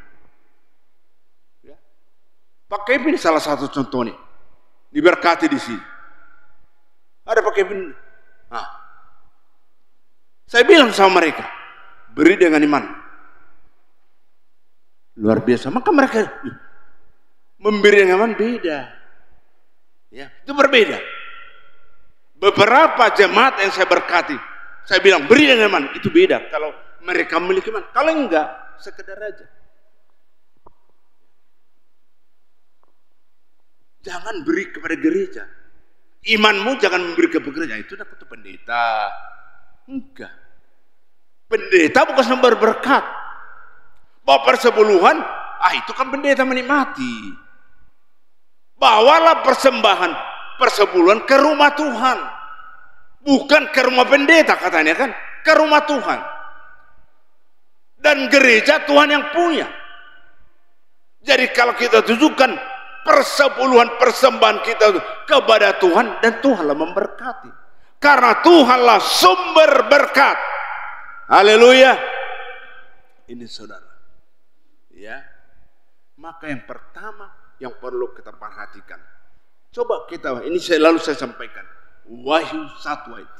Ya. Pak Kevin salah satu contohnya, diberkati di sini. Ada Pak Kevin. Nah, saya bilang sama mereka, beri dengan iman. Luar biasa. Maka mereka memberi dengan iman beda. Ya, itu berbeda. Beberapa jemaat yang saya berkati, saya bilang beri dengan iman, itu beda. Kalau mereka memiliki iman, kalau enggak, sekedar aja. Jangan beri kepada gereja. Imanmu jangan memberi ke gereja. Itu nak itu pendeta. Enggak. Pendeta bukan sumber berkat. Bawa persepuluhan, itu kan pendeta menikmati. Bawalah persembahan persepuluhan ke rumah Tuhan. Bukan ke rumah pendeta katanya kan, ke rumah Tuhan. Dan gereja Tuhan yang punya. Jadi kalau kita tunjukkan persepuluhan persembahan kita kepada Tuhan, dan Tuhanlah memberkati. Karena Tuhanlah sumber berkat. Haleluya. Ini saudara. Ya. Maka yang pertama yang perlu kita perhatikan. Coba kita, ini selalu saya sampaikan. Wahyu 1 ayat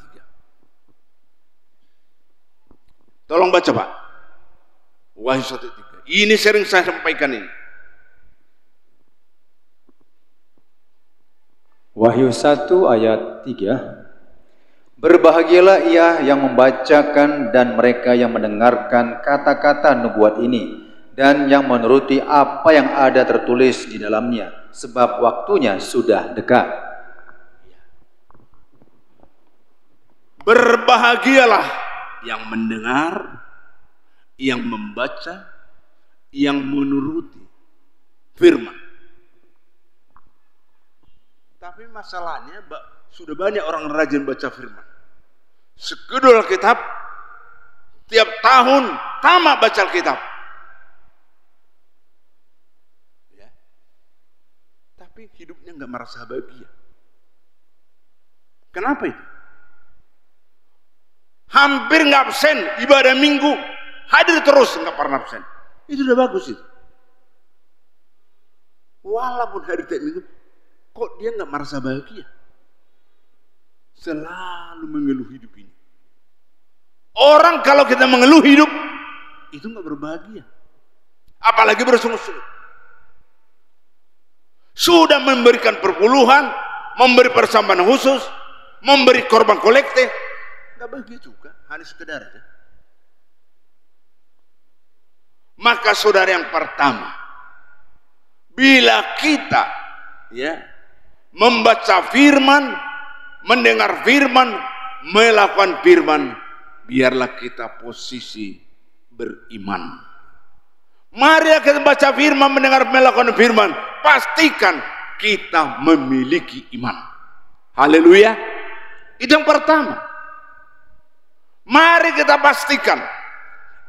3. Tolong baca Pak. Wahyu 1 ayat 3. Ini sering saya sampaikan ini. Wahyu 1 ayat 3. Berbahagialah ia yang membacakan dan mereka yang mendengarkan kata-kata nubuat ini dan yang menuruti apa yang ada tertulis di dalamnya, sebab waktunya sudah dekat. Berbahagialah yang mendengar, yang membaca, yang menuruti firman. Tapi masalahnya sudah banyak orang rajin baca firman. Sekedul kitab, tiap tahun tamat baca kitab. Ya. Tapi hidupnya nggak merasa bahagia. Kenapa itu? Hampir nggak absen ibadah minggu, hadir terus nggak pernah absen. Itu udah bagus itu. Walaupun hari tiap minggu, kok dia nggak merasa bahagia? Selalu mengeluh hidup ini. Orang kalau kita mengeluh hidup, itu nggak berbahagia. Apalagi bersungut-sungut. Sudah memberikan perpuluhan, memberi persembahan khusus, memberi korban kolektif, nggak bahagia juga, hanya sekedar aja. Maka saudara, yang pertama, bila kita membaca firman, mendengar firman, melakukan firman, biarlah kita posisi beriman. Mari kita baca firman, mendengar, melakukan firman, pastikan kita memiliki iman. Haleluya. Itu yang pertama. Mari kita pastikan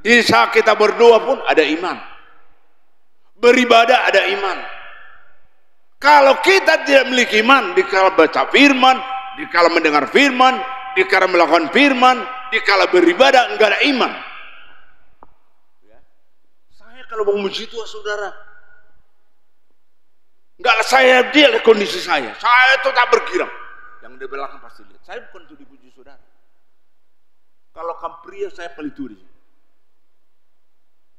di saat kita berdoa pun ada iman, beribadah ada iman. Kalau kita tidak memiliki iman, dikala baca firman, dikala mendengar firman, dikala melakukan firman, dikala beribadah, enggak ada iman. Ya. Saya kalau memuji Tuhan saudara, enggak, saya lihat kondisi saya itu tak bergirang. Yang di belakang pasti lihat. Saya bukan untuk dipuji saudara. Kalau kaum pria saya pelituri.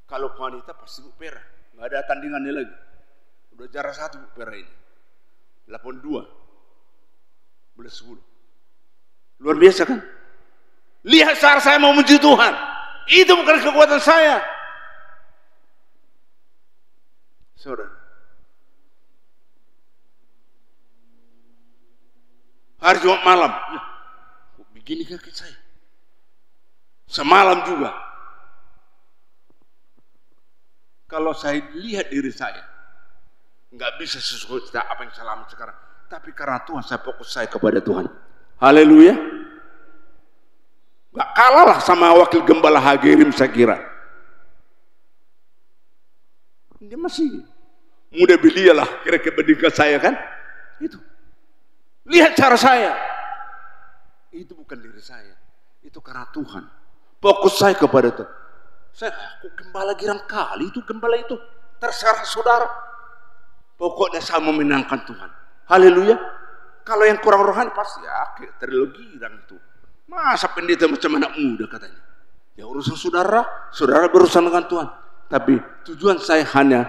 Kalau wanita pasti Bu Pera, nggak ada tandingannya lagi. Udah juara 1 Bu Pera ini, 82, boleh 10. Luar biasa kan? Lihat cara saya mau memuji Tuhan. Itu bukan kekuatan saya. Saudara, hari Jumat malam, kok begini kaki saya? Semalam juga. Kalau saya lihat diri saya, nggak bisa sesuai apa yang saya alami sekarang. Tapi karena Tuhan, saya fokus saya kepada Tuhan. Haleluya. Nggak kalah lah sama wakil gembala Hagerim saya kira. Dia masih muda belia lah kira-kira bandingkan saya kan. Itu. Lihat cara saya. Itu bukan diri saya. Itu karena Tuhan. Fokus saya kepada Tuhan. Saya, aku gembala girang kali itu gembala itu. Terserah saudara. Pokoknya saya memenangkan Tuhan. Haleluya. Kalau yang kurang rohani pasti ya terlalu girang itu. Masa pendeta macam anak muda katanya. Ya urusan saudara, saudara berurusan dengan Tuhan. Tapi tujuan saya hanya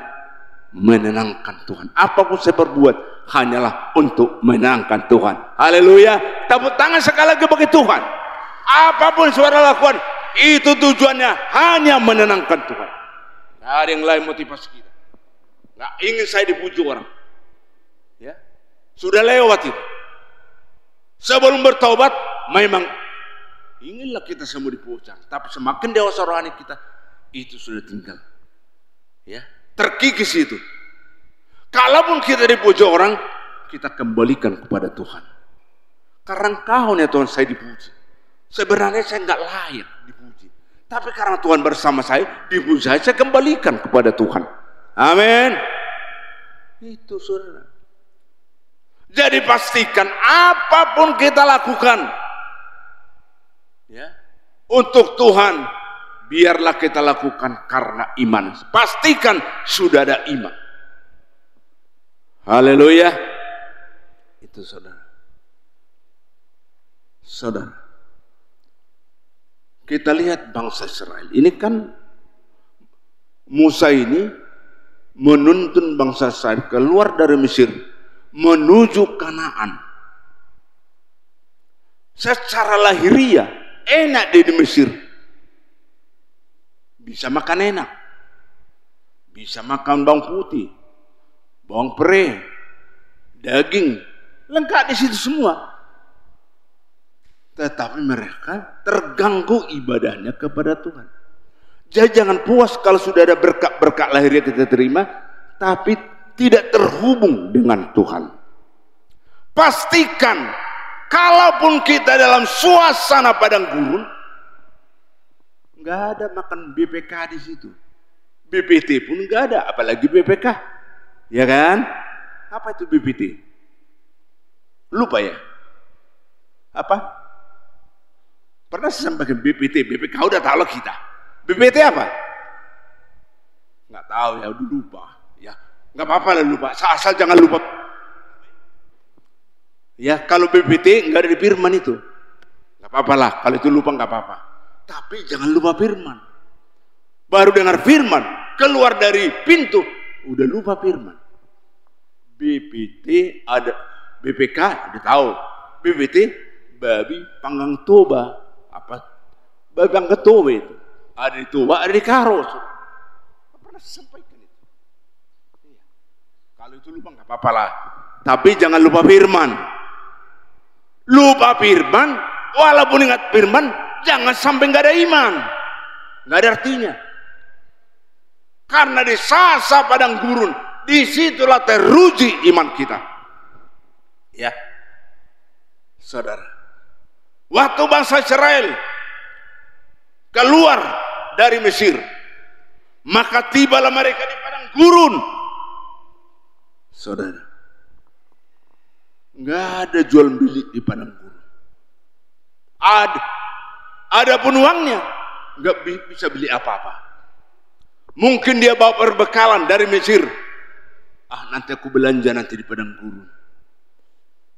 menenangkan Tuhan. Apapun saya berbuat hanyalah untuk menenangkan Tuhan. Haleluya. Tepuk tangan sekali lagi bagi Tuhan. Apapun saudara lakukan, itu tujuannya hanya menenangkan Tuhan. Tidak ada yang lain motivasi kita. Nggak ingin saya dipuji orang. Ya, sudah lewat itu. Sebelum bertobat, memang inginlah kita semua dipuji. Tapi semakin dewasa rohani kita, itu sudah tinggal. Ya, terkikis itu. Kalaupun kita dipuji orang, kita kembalikan kepada Tuhan. Karena Engkau ya Tuhan saya dipuji. Sebenarnya saya nggak layak dipuji. Tapi karena Tuhan bersama saya, dipuji saya kembalikan kepada Tuhan. Amin. Itu saudara. Jadi pastikan apapun kita lakukan, ya, untuk Tuhan, biarlah kita lakukan karena iman. Pastikan sudah ada iman. Haleluya. Itu saudara. Saudara, kita lihat bangsa Israel. Ini kan Musa ini menuntun bangsa Israel keluar dari Mesir menuju Kanaan. Secara lahiriah enak di Mesir. Bisa makan enak. Bisa makan bawang putih, bawang pere, daging, lengkap di situ semua. Tetapi mereka terganggu ibadahnya kepada Tuhan. Jadi jangan puas kalau sudah ada berkat-berkat lahiriah kita terima, tapi tidak terhubung dengan Tuhan. Pastikan, kalaupun kita dalam suasana padang gurun, nggak ada makan BPK di situ. BPT pun nggak ada, apalagi BPK. Ya kan? Apa itu BPT? Lupa ya? Apa? Pernah saya sampaikan BPT, BPK udah tahu lah kita. BPT apa? Nggak tahu ya, udah lupa. Ya, nggak apa-apa lah lupa. Asal jangan lupa. Ya, kalau BPT nggak ada di firman itu, nggak apa-apa lah. Kalau itu lupa nggak apa-apa. Tapi jangan lupa firman. Baru dengar firman, keluar dari pintu, udah lupa firman. BPT ada, BPK udah tahu. BPT babi panggang toba. Apa? Babi panggang toba itu. Ada di Toba, ada di Karo. Pernah sampaikan itu. Iya. Kalau itu lupa nggak apa-apa lah. Tapi jangan lupa firman. Lupa firman, walaupun ingat firman, jangan sampai nggak ada iman. Nggak ada artinya. Karena di sasa padang gurun, disitulah teruji iman kita. Ya, saudara. Waktu bangsa Israel keluar dari Mesir, maka tibalah mereka di padang gurun. Saudara, nggak ada jual beli di padang gurun. Ada pun uangnya, nggak bisa beli apa-apa. Mungkin dia bawa perbekalan dari Mesir. Nanti aku belanja nanti di padang gurun.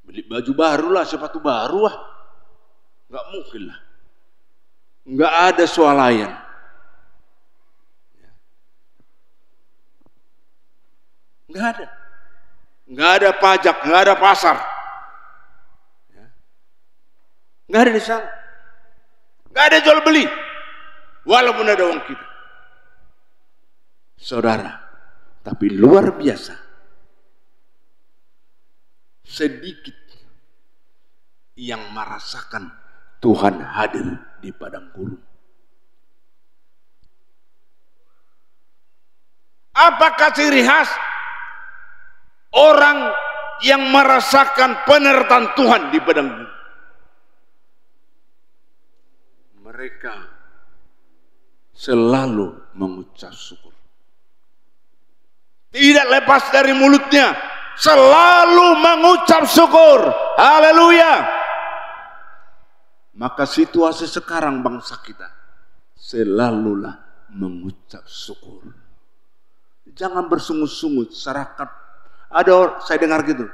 Beli baju baru lah, sepatu baru lah. Nggak mungkin lah. Nggak ada swalayan. Nggak ada. Nggak ada pajak, nggak ada pasar. Nggak ada di sana. Nggak ada jual beli. Walaupun ada uang kita. Saudara, tapi luar biasa. Sedikit yang merasakan Tuhan hadir di padang gurun. Apakah ciri khas orang yang merasakan penyertaan Tuhan di padang gurun? Mereka selalu mengucap syukur. Tidak lepas dari mulutnya, selalu mengucap syukur. Haleluya. Maka situasi sekarang bangsa kita, selalulah mengucap syukur. Jangan bersungut-sungut, serakat. Ada orang, saya dengar gitu,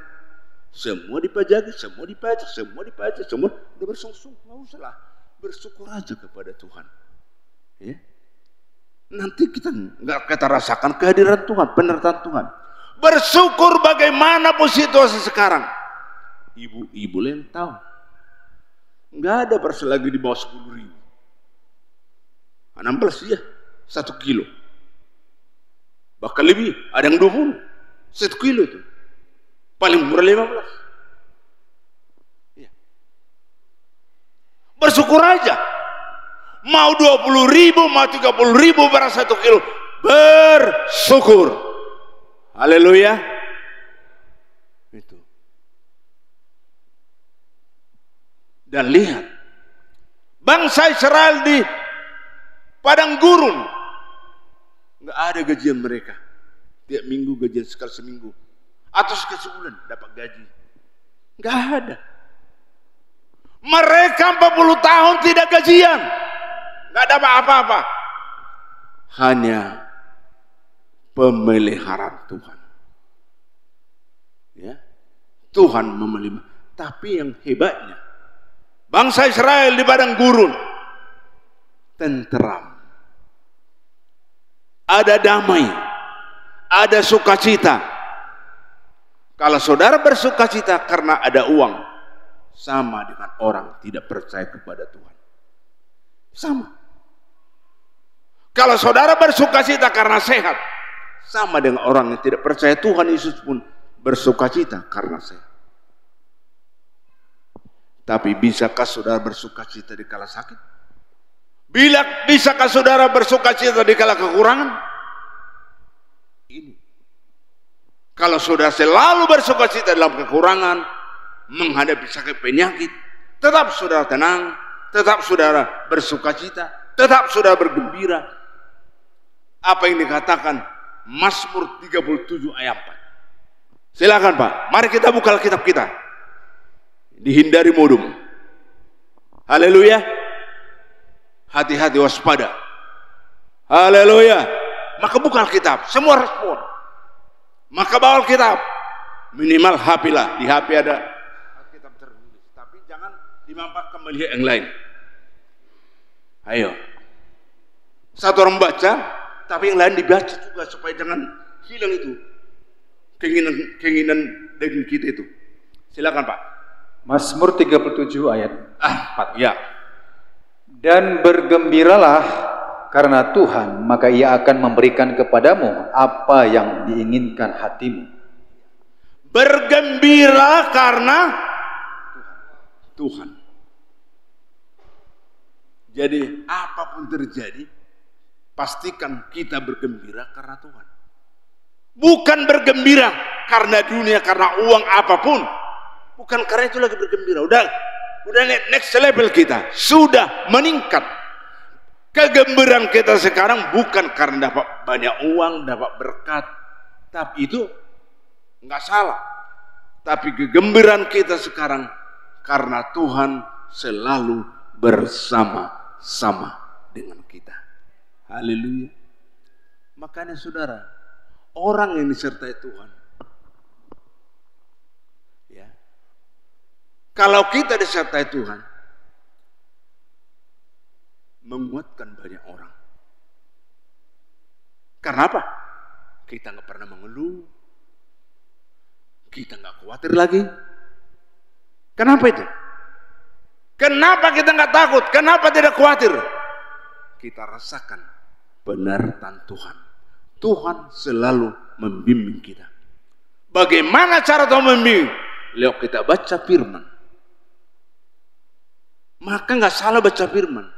semua dipajaki, semua dipajak, semua dipajak, semua udah bersungut-sungut. Nggak usah lah, bersyukur aja kepada Tuhan. Ya. Nanti kita rasakan kehadiran Tuhan, penyertaan Tuhan. Bersyukur bagaimanapun situasi sekarang. Ibu-ibu yang tahu. Nggak ada beras lagi di bawah 10.000. 16 ya, 1 kilo. Bahkan lebih, ada yang 20. 1 kilo itu. Paling murah 15. Ya. Bersyukur aja. Mau 20.000, mau 30.000 beras 1 kilo. Bersyukur. Haleluya. Itu. Dan lihat. Bangsa Israel di padang gurun. Nggak ada gajian mereka. Tiap minggu gajian sekali seminggu. Atau sekali sebulan dapat gaji. Nggak ada. Mereka 40 tahun tidak gajian. Nggak ada apa-apa. Hanya pemeliharaan Tuhan. Ya, Tuhan memelihara. Tapi yang hebatnya, bangsa Israel di padang gurun tenteram. Ada damai, ada sukacita. Kalau saudara bersukacita karena ada uang, sama dengan orang tidak percaya kepada Tuhan. Sama. Kalau saudara bersukacita karena sehat, sama dengan orang yang tidak percaya Tuhan Yesus pun bersukacita karena sehat. Tapi bisakah saudara bersukacita di kala sakit? Bisakah saudara bersukacita di kala kekurangan? Ini. Kalau saudara selalu bersukacita dalam kekurangan, menghadapi sakit penyakit, tetap saudara tenang, tetap saudara bersukacita, tetap saudara bergembira. Apa yang dikatakan Mazmur 37 ayat 4. Silakan Pak, mari kita buka Alkitab kita. Dihindari modum. Haleluya. Hati-hati, waspada. Haleluya. Maka buka Alkitab, semua respon. Maka bawa Alkitab. Minimal HP lah, di HP ada Alkitab tertulis. Tapi jangan dimanfaatkan melihat yang lain. Ayo. Satu orang baca, tapi yang lain dibaca juga supaya jangan hilang itu keinginan daging kita itu. Silakan Pak. Mazmur 37 ayat 4. Ya. Dan bergembiralah karena Tuhan, maka Ia akan memberikan kepadamu apa yang diinginkan hatimu. Bergembira karena Tuhan. Jadi apapun terjadi, pastikan kita bergembira karena Tuhan. Bukan bergembira karena dunia, karena uang apapun. Bukan karena itu lagi bergembira. Udah next level kita. Sudah meningkat. Kegembiraan kita sekarang bukan karena dapat banyak uang, dapat berkat. Tapi itu nggak salah. Tapi kegembiraan kita sekarang karena Tuhan selalu bersama-sama dengan kita. Haleluya. Makanya saudara, orang yang disertai Tuhan, ya, kalau kita disertai Tuhan, menguatkan banyak orang. Karena apa? Kita nggak pernah mengeluh, kita nggak khawatir lagi. Kenapa itu? Kenapa kita nggak takut? Kenapa tidak khawatir? Kita rasakan penyertaan Tuhan. Tuhan selalu membimbing kita. Bagaimana cara Tuhan membimbing? Lewat kita baca firman. Maka nggak salah baca firman.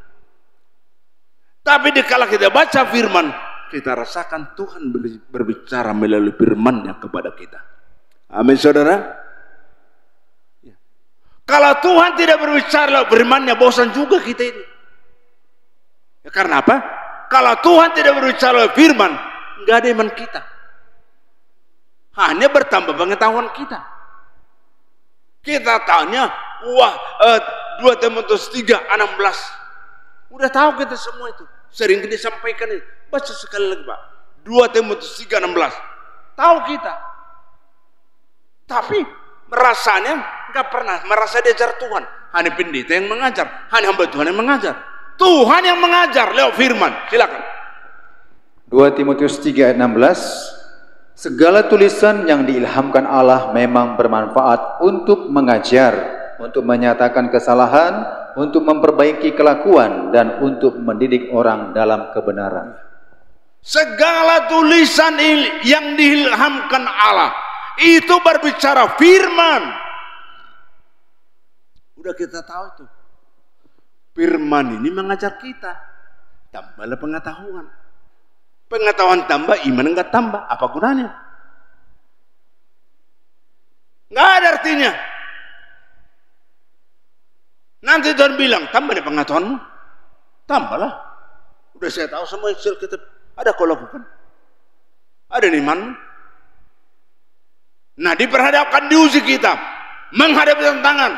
Tapi dikala kita baca firman, kita rasakan Tuhan berbicara melalui firman-Nya kepada kita. Amin saudara. Ya. Kalau Tuhan tidak berbicara lewat firman-Nya, bosan juga kita ini. Ya, karena apa? Kalau Tuhan tidak berbicara lewat firman, nggak ada iman kita. Hanya bertambah pengetahuan kita. Kita tanya, 2 Timotius 3:16. Udah tahu kita semua itu. Sering disampaikan itu. Baca sekali lagi Pak. 2 Timotius 3:16. Tahu kita. Tapi merasanya nggak pernah merasa diajar Tuhan. Hanya pendeta yang mengajar, hanya hamba Tuhan yang mengajar. Tuhan yang mengajar lewat firman. Silakan. 2 Timotius 3:16. Segala tulisan yang diilhamkan Allah memang bermanfaat untuk mengajar, untuk menyatakan kesalahan, untuk memperbaiki kelakuan, dan untuk mendidik orang dalam kebenaran. Segala tulisan yang diilhamkan Allah itu berbicara firman. Udah kita tahu itu. Firman ini mengajar kita. Tambahlah pengetahuan. Pengetahuan tambah, iman enggak tambah. Apa gunanya? Enggak ada artinya. Nanti Tuhan bilang, tambah deh pengetahuanmu. Tambahlah. Udah saya tahu semua isi Alkitab. Ada kau lakukan. Ada imanmu. Nah, diperhadapkan diuji kita. Menghadapi tantangan.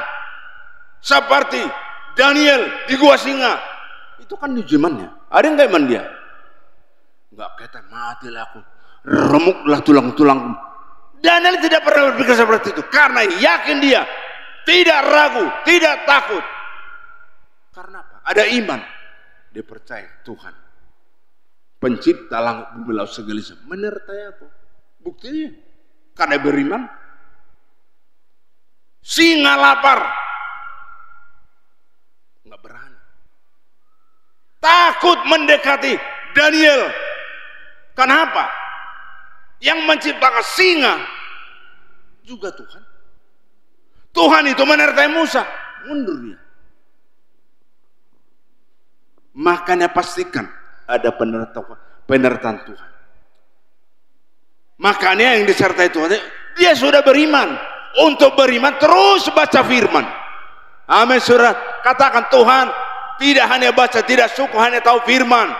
Seperti Daniel di gua singa. Itu kan diuji imannya. Ada enggak iman dia? Enggak, kata matilah aku. Remuklah tulang-tulangku. Daniel tidak pernah berpikir seperti itu. Karena yakin dia. Tidak ragu, tidak takut. Karena apa? Ada iman. Dia percaya Tuhan. Pencipta langit bumi laut segala sesuatu menyertai aku. Buktinya. Karena beriman. Singa lapar. Enggak berani. Takut mendekati Daniel. Kenapa? Yang menciptakan singa juga Tuhan. Tuhan itu menyertai Musa. Mundur dia. Makanya pastikan ada penyertaan Tuhan. Makanya yang disertai Tuhan, dia sudah beriman. Untuk beriman terus baca firman. Amin surat. Katakan Tuhan, tidak hanya baca, tidak suka hanya tahu firman.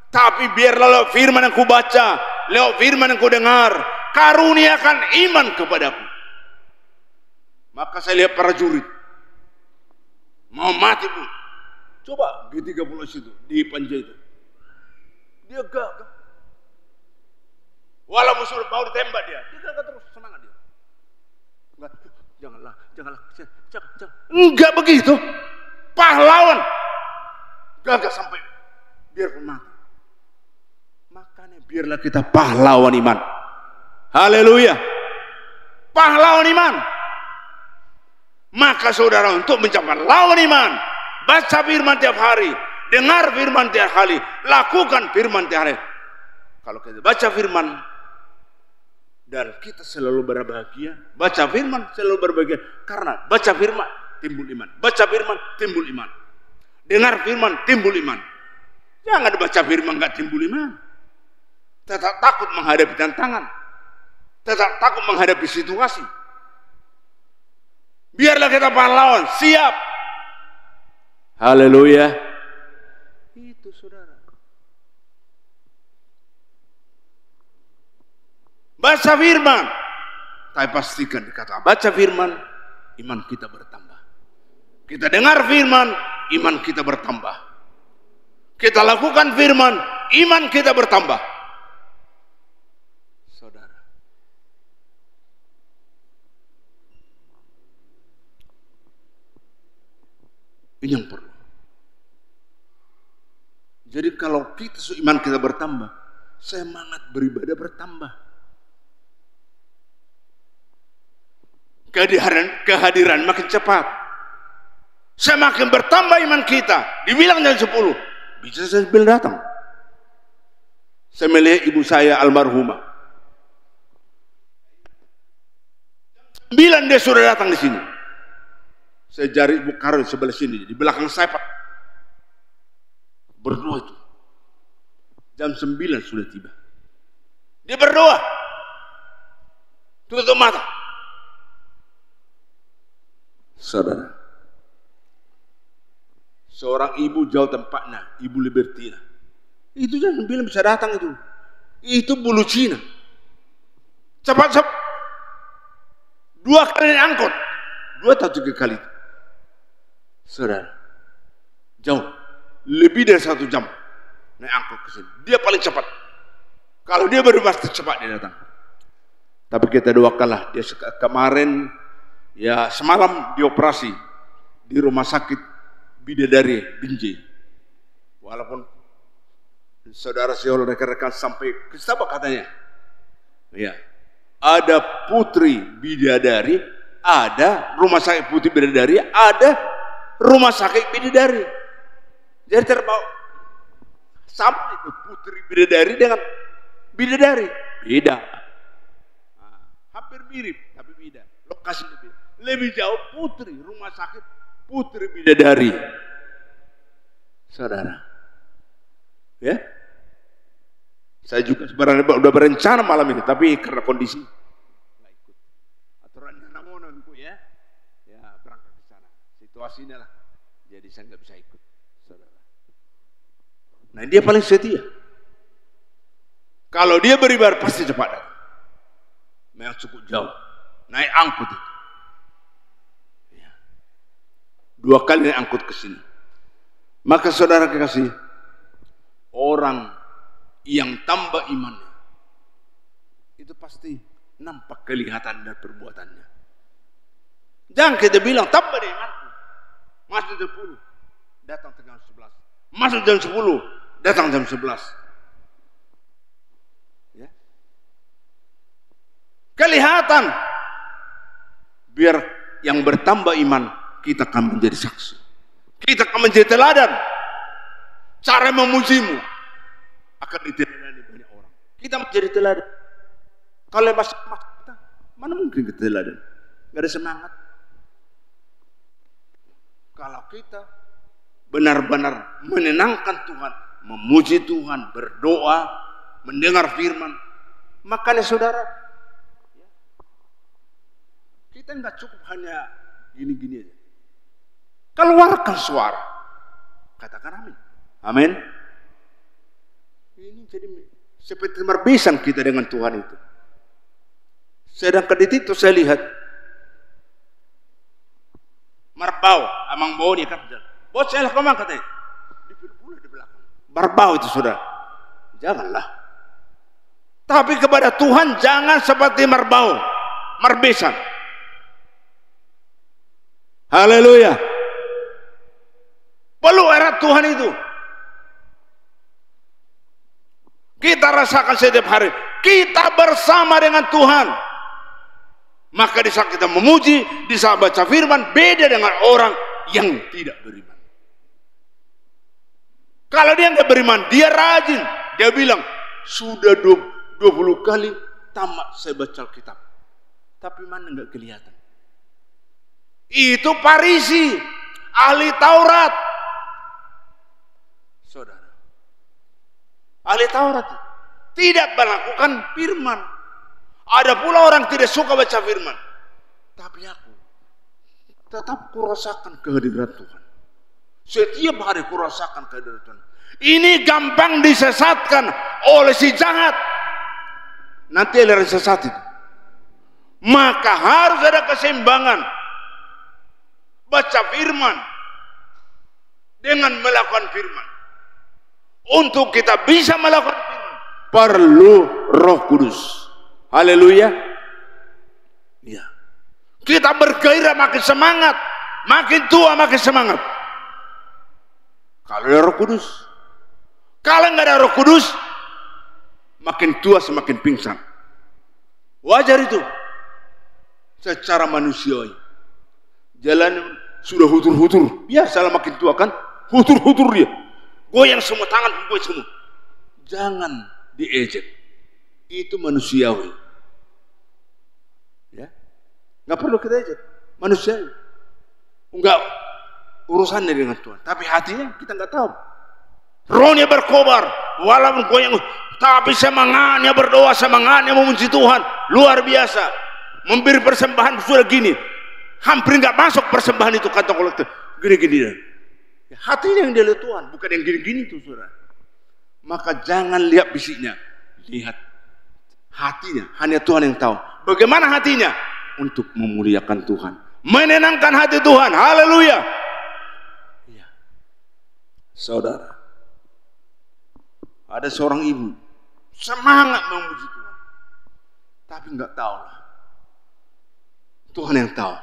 Tapi biarlah lewat firman yang ku baca, lewat firman yang ku dengar, karuniakan iman kepadaku. Maka saya lihat para jurid mau mati pun. Coba G30 situ di Panja itu. Dia gagah. Walau musuh mau ditembak dia gagah terus, semangat dia. Enggak, janganlah. Enggak begitu. Pahlawan gagah sampai biarpun mati. Makanya biarlah kita pahlawan iman. Haleluya. Pahlawan iman. Maka saudara untuk mencapai lawan iman, baca firman tiap hari, dengar firman tiap hari, lakukan firman tiap hari. Kalau kita baca firman dan kita selalu berbahagia, baca firman selalu berbahagia, karena baca firman timbul iman, baca firman timbul iman, dengar firman timbul iman. Jangan baca firman nggak timbul iman. Tetap takut menghadapi tantangan, tetap takut menghadapi situasi. Biarlah kita pahlawan, siap. Haleluya. Itu saudara. Baca firman. Tapi pastikan dikatakan baca firman, iman kita bertambah. Kita dengar firman, iman kita bertambah. Kita lakukan firman, iman kita bertambah. Saudara. Ini yang perlu. Jadi kalau kita iman kita bertambah, semangat beribadah bertambah. Kehadiran makin cepat. Semakin bertambah iman kita. Dibilang jam 10, bisa saya bilang datang. Saya melihat ibu saya almarhumah. 9 dia sudah datang di sini. Saya cari Ibu Karun sebelah sini, di belakang saya Pak. Berdoa itu. Jam 9 sudah tiba. Dia berdoa. Tutup mata. Saudara. Seorang ibu jauh tempatnya, Ibu Libertina. Itu jangan bilang bisa datang itu. Itu bulu Cina. Cepat. 2 kali naik angkot. 2 atau 3 kali. Saudara, jauh. Lebih dari 1 jam naik angkot ke sini. Dia paling cepat. Kalau dia baru pasti cepat dia datang. Tapi kita doakanlah dia kemarin, ya semalam dioperasi di rumah sakit Bidadari Binjai. Walaupun saudara Syahul rekan-rekan sampai ke apa katanya? Ya, ada putri bidadari, ada rumah sakit putri bidadari, ada rumah sakit bidadari. Jadi terbawa sama itu putri bidadari dengan bidadari beda. Hampir mirip tapi beda. Lokasinya beda. Lebih jauh putri rumah sakit putri bidadari. Saudara, ya. Saya juga sebenarnya udah berencana malam ini, tapi karena kondisi nggak ikut. Aturannya namun ya, berangkat ke sana. Situasinya lah, jadi saya nggak bisa ikut, saudara. Nah dia paling setia. Kalau dia beribadah pasti cepat datang. Memang cukup jauh, naik angkut itu. Ya. 2 kali naik angkut ke sini. Maka saudara kekasih, orang yang tambah imannya itu pasti nampak kelihatan dan perbuatannya. Jangan kita bilang tambah deh imanku, masuk jam 10 datang jam 11, masuk jam 10 datang jam 11. Ya. Kelihatan, biar yang bertambah iman kita akan menjadi saksi, kita akan menjadi teladan. Cara memujimu akan diteladani banyak orang. Kita menjadi teladan. Kalau masih kita, mana mungkin kita teladan? Gak ada semangat. Kalau kita benar-benar menenangkan Tuhan, memuji Tuhan, berdoa, mendengar firman, makanya saudara, kita nggak cukup hanya gini-gini aja. Keluarkan suara, katakan amin. Amin. Ini jadi seperti merbisan kita dengan Tuhan itu. Sedangkan di situ saya lihat Marbau, amang bau dia kan jalan. Bos saya lah kemana katanya? Di belakang. Marbau itu sudah. Janganlah. Tapi kepada Tuhan jangan seperti Marbau, merbisan. Haleluya. Perlu erat Tuhan itu. Kita rasakan setiap hari. Kita bersama dengan Tuhan. Maka di saat kita memuji, di saat baca firman, beda dengan orang yang tidak beriman. Kalau dia nggak beriman, dia rajin. Dia bilang, sudah 20 kali tamat saya baca Alkitab. Tapi mana nggak kelihatan. Itu Farisi, ahli Taurat. Saudara, ahli Taurat tidak melakukan firman. Ada pula orang tidak suka baca firman. Tapi aku tetap kurasakan kehadiran Tuhan. Setiap hari kurasakan kehadiran Tuhan. Ini gampang disesatkan oleh si jahat. Nanti ada sesat itu. Maka harus ada keseimbangan. Baca firman dengan melakukan firman. Untuk kita bisa melakukan firman, perlu Roh Kudus. Haleluya. Ya. Kita bergairah makin semangat, makin tua makin semangat. Kalau ada Roh Kudus. Kalau nggak ada Roh Kudus, makin tua semakin pingsan. Wajar itu. Secara manusiawi. Jalan sudah hutur-hutur. Biasalah makin tua kan, hutur-hutur dia. Goyang semua tangan, goyang semua. Jangan diejek. Itu manusiawi. Ya, nggak perlu kita ejek. Manusiawi. Enggak urusannya dengan Tuhan. Tapi hatinya kita nggak tahu. Rohnya berkobar, walaupun goyang, tapi semangatnya berdoa, semangatnya memuji Tuhan luar biasa. Memberi persembahan sudah gini, hampir nggak masuk persembahan itu kantong kolektor. Gini-gini. Hatinya yang dia lihat Tuhan, bukan yang gini-gini tuh saudara. Maka jangan lihat fisiknya, lihat Hatinya hanya Tuhan yang tahu. Bagaimana hatinya? Untuk memuliakan Tuhan, menenangkan hati Tuhan. Haleluya. Ya. Saudara, ada seorang ibu semangat memuji Tuhan, tapi nggak tahu lah. Tuhan yang tahu.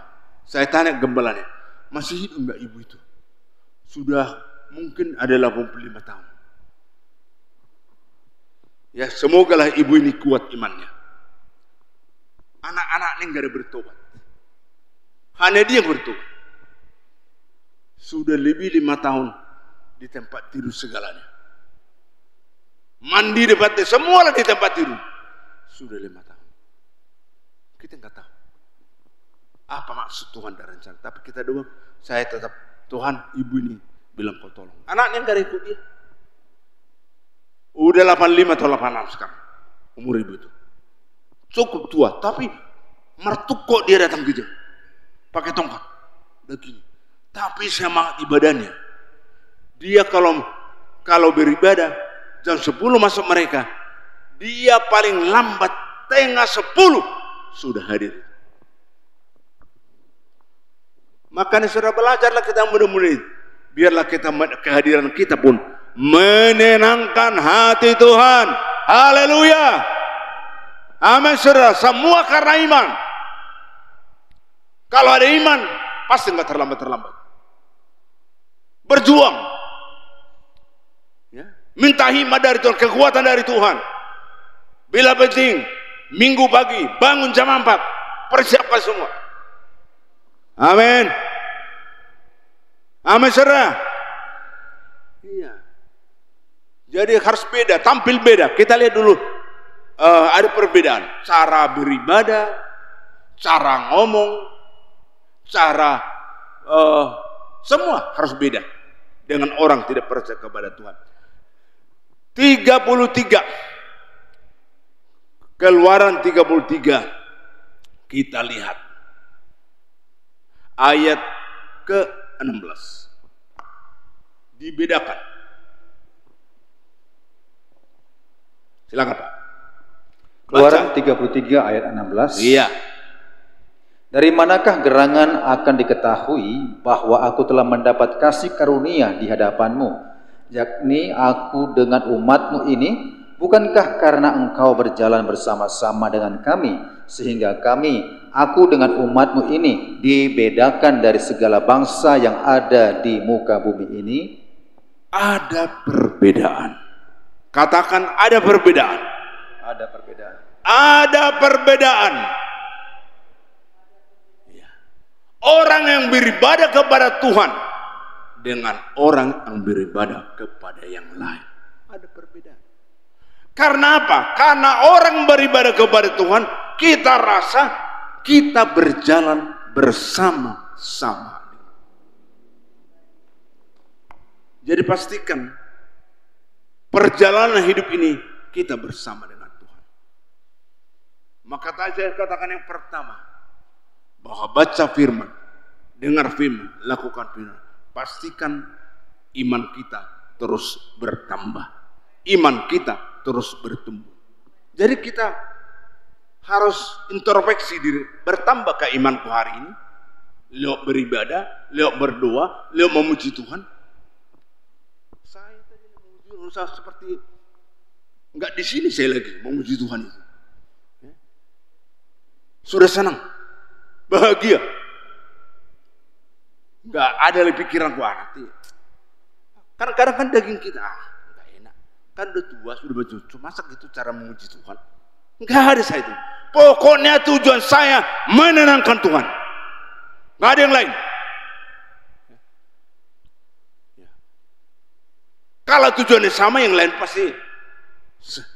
Saya tanya gembalanya, masih hidup nggak ibu itu? Sudah mungkin ada 85 tahun. Ya, semogalah ibu ini kuat imannya. Anak-anaknya nggak ada bertobat. Hanya dia yang bertobat. Sudah lebih 5 tahun di tempat tidur segalanya. Mandi debatnya, semualah di tempat tidur. Sudah 5 tahun. Kita nggak tahu apa maksud Tuhan dan rencana. Tapi kita doa, saya tetap, Tuhan, ibu ini bilang kau tolong. Anaknya nggak ikut dia. Udah 85 atau 86 sekarang umur ibu itu. Cukup tua, tapi mertuk kok dia datang gitu. Pakai tongkat. Begini. Tapi semangat ibadahnya. Dia kalau beribadah jam 10 masuk mereka, dia paling lambat tengah 10 sudah hadir. Makanya sudah belajarlah kita mudah-mudahan. Biarlah kita kehadiran kita pun menenangkan hati Tuhan. Haleluya. Amin, saudara. Semua karena iman. Kalau ada iman, pasti nggak terlambat. Berjuang. Ya. Minta hikmat dari Tuhan, kekuatan dari Tuhan. Bila penting, minggu pagi, bangun jam 4. Persiapkan semua. Amin. Amin, saudara. Iya. Jadi harus beda, tampil beda. Kita lihat dulu. Ada perbedaan. Cara beribadah, cara ngomong, cara semua harus beda dengan orang tidak percaya kepada Tuhan. 33 Keluaran 33 kita lihat ayat ke-16 dibedakan. Silakan Pak. Keluaran 33 ayat 16. Iya. Dari manakah gerangan akan diketahui bahwa aku telah mendapat kasih karunia di hadapanmu, yakni aku dengan umatmu ini? Bukankah karena engkau berjalan bersama-sama dengan kami, sehingga aku dengan umatmu ini dibedakan dari segala bangsa yang ada di muka bumi ini? Ada perbedaan. Katakan ada perbedaan. Ada perbedaan. Ada perbedaan. Ya. Orang yang beribadah kepada Tuhan dengan orang yang beribadah kepada yang lain. Ada perbedaan. Karena apa? Karena orang beribadah kepada Tuhan, kita rasa kita berjalan bersama-sama. Jadi pastikan perjalanan hidup ini kita bersama dengan Tuhan. Maka saya katakan yang pertama, bahwa baca firman, dengar firman, lakukan firman. Pastikan iman kita terus bertambah. Iman kita terus bertumbuh. Jadi kita harus introspeksi diri, bertambah ke imanku hari ini, lewat beribadah, lewat berdoa, lewat memuji Tuhan. Saya tadi memuji Tuhan seperti enggak di sini, saya lagi memuji Tuhan itu. Ya. Sudah senang, bahagia, enggak ada lagi pikiran nanti. Kadang-kadang kan daging kita enggak enak, kan udah tua, sudah bercucu, masa gitu cara memuji Tuhan? Enggak ada saya itu. Pokoknya tujuan saya menenangkan Tuhan. Enggak ada yang lain. Ya. Kalau tujuannya sama, yang lain pasti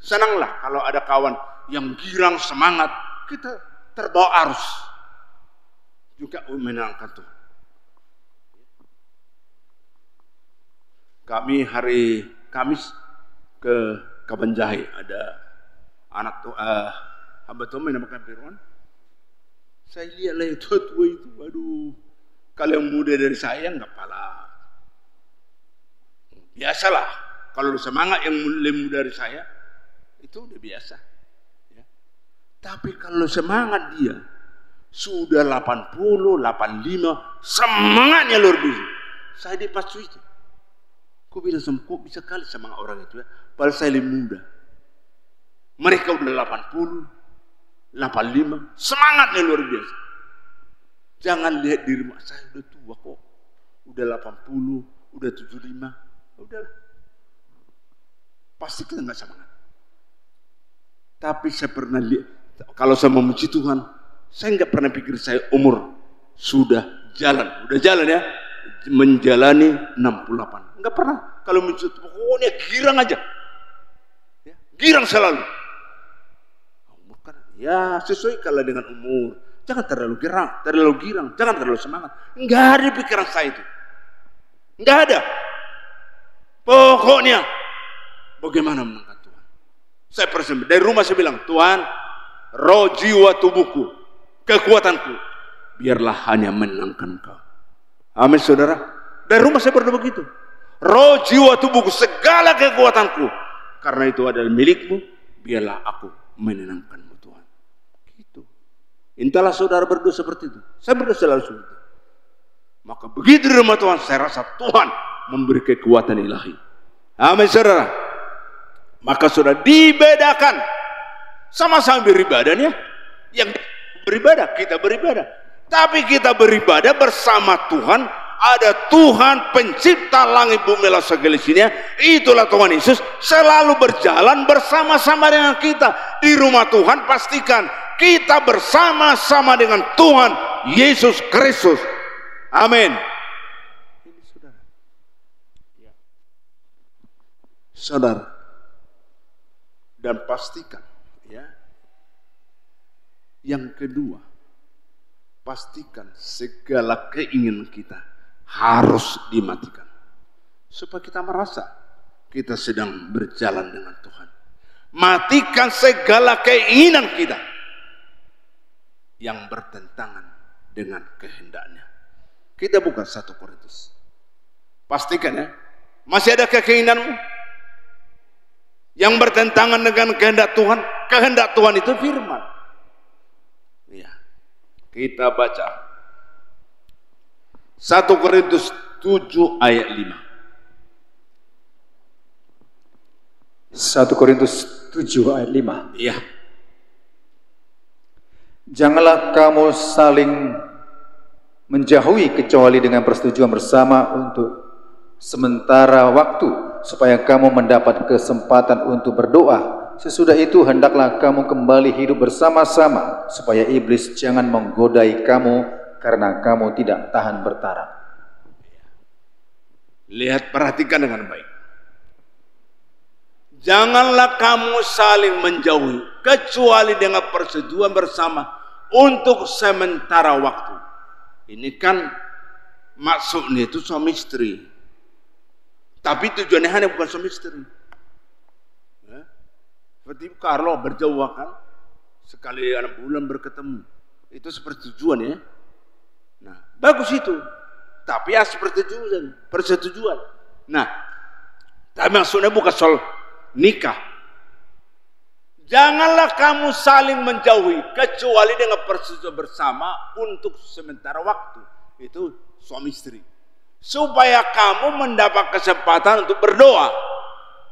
senanglah. Kalau ada kawan yang girang, semangat, kita terbawa arus. Juga menenangkan Tuhan. Kami hari Kamis ke Kabanjahe, ada anak hamba Tuhan menamakan Firman. Saya lihatlah itu tua itu, aduh, kalau yang muda dari saya nggak pala. Biasalah, kalau semangat yang lebih muda dari saya itu udah biasa. Ya. Tapi kalau semangat dia sudah 80, 85, semangatnya luar biasa. Saya di pas itu. Kok bilang sama, kok bisa kali semangat orang itu ya? Padahal saya lebih muda. Mereka udah 80, 85, semangatnya luar biasa. Jangan lihat diri saya udah tua kok. Udah 80, udah 75, udahlah. Pasti kita nggak semangat. Tapi saya pernah lihat, kalau saya memuji Tuhan, saya nggak pernah pikir saya umur sudah jalan ya, menjalani 68. Nggak pernah. Kalau memuji Tuhan, pokoknya girang aja, ya, girang selalu. Umur kan, ya sesuai kalau dengan umur. Jangan terlalu girang, jangan terlalu semangat. Nggak ada pikiran saya itu, nggak ada. Pokoknya bagaimana menangkan Tuhan. Saya percaya dari rumah saya bilang, Tuhan, roh jiwa tubuhku, kekuatanku, biarlah hanya menangkan Kau. Amin saudara. Dari rumah saya berdoa begitu. Roh jiwa tubuhku, segala kekuatanku, karena itu adalah milikmu, biarlah aku menenangkanmu Tuhan. Gitu. Entahlah saudara berdoa seperti itu. Saya berdoa selalu seperti itu. Maka begitu di rumah Tuhan, saya rasa Tuhan memberi kekuatan ilahi. Amin saudara. Maka sudah dibedakan. Sama-sama beribadahnya. Yang beribadah, kita beribadah. Tapi kita beribadah bersama Tuhan. Ada Tuhan pencipta langit bumi segala isinya. Itulah Tuhan Yesus selalu berjalan bersama-sama dengan kita. Di rumah Tuhan pastikan kita bersama-sama dengan Tuhan Yesus Kristus. Amin. Ini saudara. Ya. Saudara. Dan pastikan, ya. Yang kedua, pastikan segala keinginan kita harus dimatikan. Supaya kita merasa kita sedang berjalan dengan Tuhan. Matikan segala keinginan kita yang bertentangan dengan kehendaknya. Kita buka 1 Korintus. Pastikan ya, masih ada keinginanmu yang bertentangan dengan kehendak Tuhan. Kehendak Tuhan itu firman. Ya. Kita baca 1 Korintus 7 ayat 5. 1 Korintus 7 ayat 5. Iya. Janganlah kamu saling menjauhi kecuali dengan persetujuan bersama untuk sementara waktu, supaya kamu mendapat kesempatan untuk berdoa. Sesudah itu hendaklah kamu kembali hidup bersama-sama, supaya iblis jangan menggodai kamu karena kamu tidak tahan bertahan. Lihat, perhatikan dengan baik. Janganlah kamu saling menjauhi kecuali dengan persetujuan bersama untuk sementara waktu. Ini kan maksudnya itu suami istri. Tapi tujuannya hanya bukan suami istri. Ya. Seperti Carlo berjauh kan, sekali 6 bulan berketemu. Itu seperti tujuan ya. Nah, bagus itu. Tapi ya seperti persetujuan. Nah, tapi maksudnya bukan soal nikah. Janganlah kamu saling menjauhi kecuali dengan persetujuan bersama untuk sementara waktu. Itu suami istri. Supaya kamu mendapat kesempatan untuk berdoa.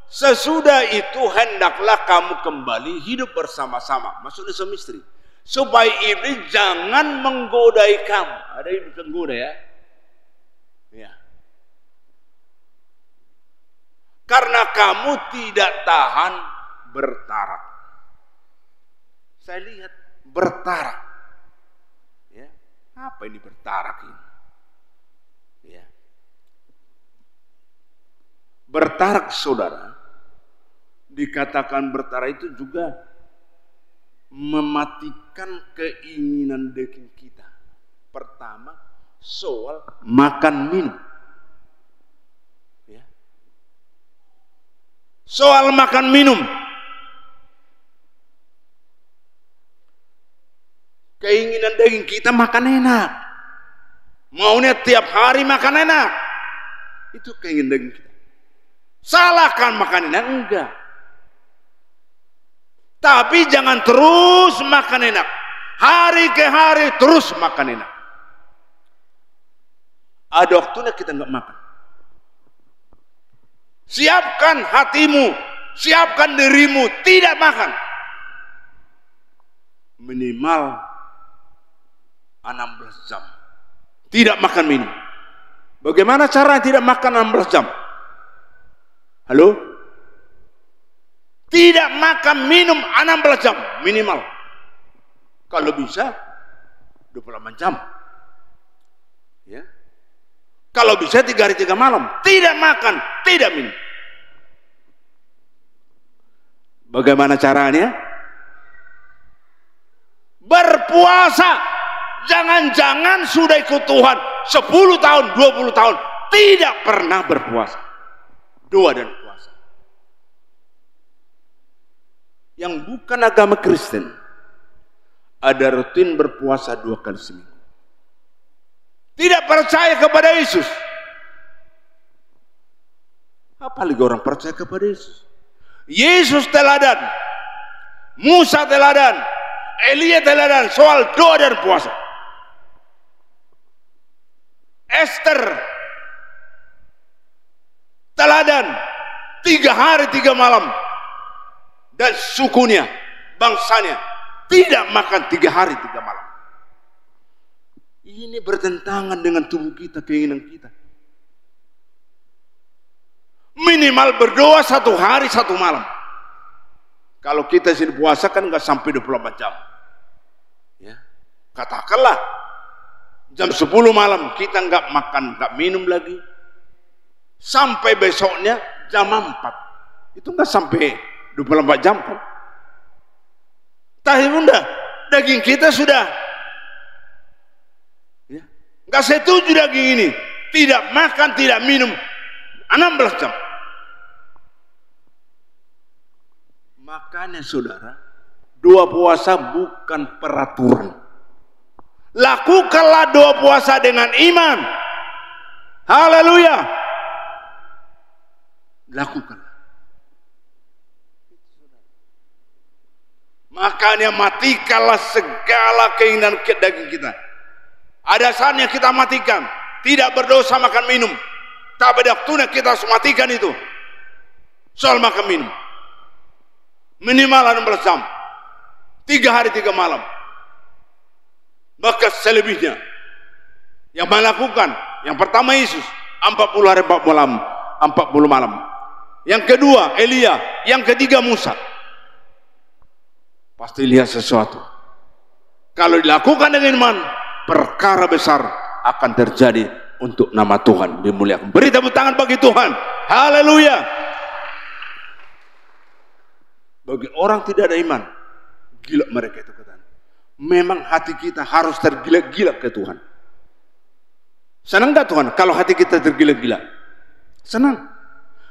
Sesudah itu hendaklah kamu kembali hidup bersama-sama. Maksudnya suami istri. Supaya iblis jangan menggodai kamu. Ada iblis menggoda ya. Ya. Karena kamu tidak tahan bertarak. Saya lihat bertarak. Ya. Apa ini bertarak ini? Ya. Bertarak saudara, dikatakan bertarak itu juga mematikan keinginan daging kita. Pertama, soal makan minum. Ya. Soal makan minum. Keinginan daging kita makan enak. Maunya tiap hari makan enak. Itu keinginan daging kita. Salahkan makan enak? Enggak. Tapi jangan terus makan enak. Hari ke hari terus makan enak. Ada waktunya kita nggak makan. Siapkan hatimu, siapkan dirimu tidak makan. Minimal 16 jam. Tidak makan minum. Bagaimana cara tidak makan 16 jam? Halo? Tidak makan minum 16 jam minimal. Kalau bisa 28 jam. Ya. Kalau bisa 3 hari 3 malam. Tidak makan, tidak minum. Bagaimana caranya? Berpuasa. Jangan-jangan sudah ikut Tuhan 10 tahun, 20 tahun. Tidak pernah berpuasa. Doa dan puasa. Yang bukan agama Kristen ada rutin berpuasa 2 kali seminggu. Tidak percaya kepada Yesus. Apalagi orang percaya kepada Yesus. Yesus teladan, Musa teladan, Elia teladan soal doa dan puasa. Esther teladan 3 hari 3 malam. Dan sukunya, bangsanya tidak makan 3 hari 3 malam. Ini bertentangan dengan tubuh kita, keinginan kita. Minimal berdoa 1 hari 1 malam. Kalau kita sini puasa kan nggak sampai 24 jam. Ya. Katakanlah jam 10 malam kita nggak makan, nggak minum lagi. Sampai besoknya jam 4. Itu nggak sampai 24 jam kan? Tapi bunda, daging kita sudah ya, nggak setuju daging ini. Tidak makan, tidak minum 16 jam. Makanya saudara, doa puasa bukan peraturan. Lakukanlah doa puasa dengan iman. Haleluya. Lakukanlah. Makanya matikanlah segala keinginan daging kita. Ada saatnya kita matikan. Tidak berdosa makan minum. Tapi waktunya kita harus matikan itu. Soal makan minum. Minimal 16 jam. 3 hari 3 malam. Maka selebihnya. Yang melakukan. Yang pertama Yesus. 40 hari 40 malam. Yang kedua Elia. Yang ketiga Musa. Pasti lihat sesuatu. Kalau dilakukan dengan iman, perkara besar akan terjadi untuk nama Tuhan dimuliakan. Beri tepuk tangan bagi Tuhan. Haleluya. Bagi orang tidak ada iman, gila mereka itu kata. Memang hati kita harus tergila-gila ke Tuhan. Senang gak Tuhan kalau hati kita tergila-gila? Senang.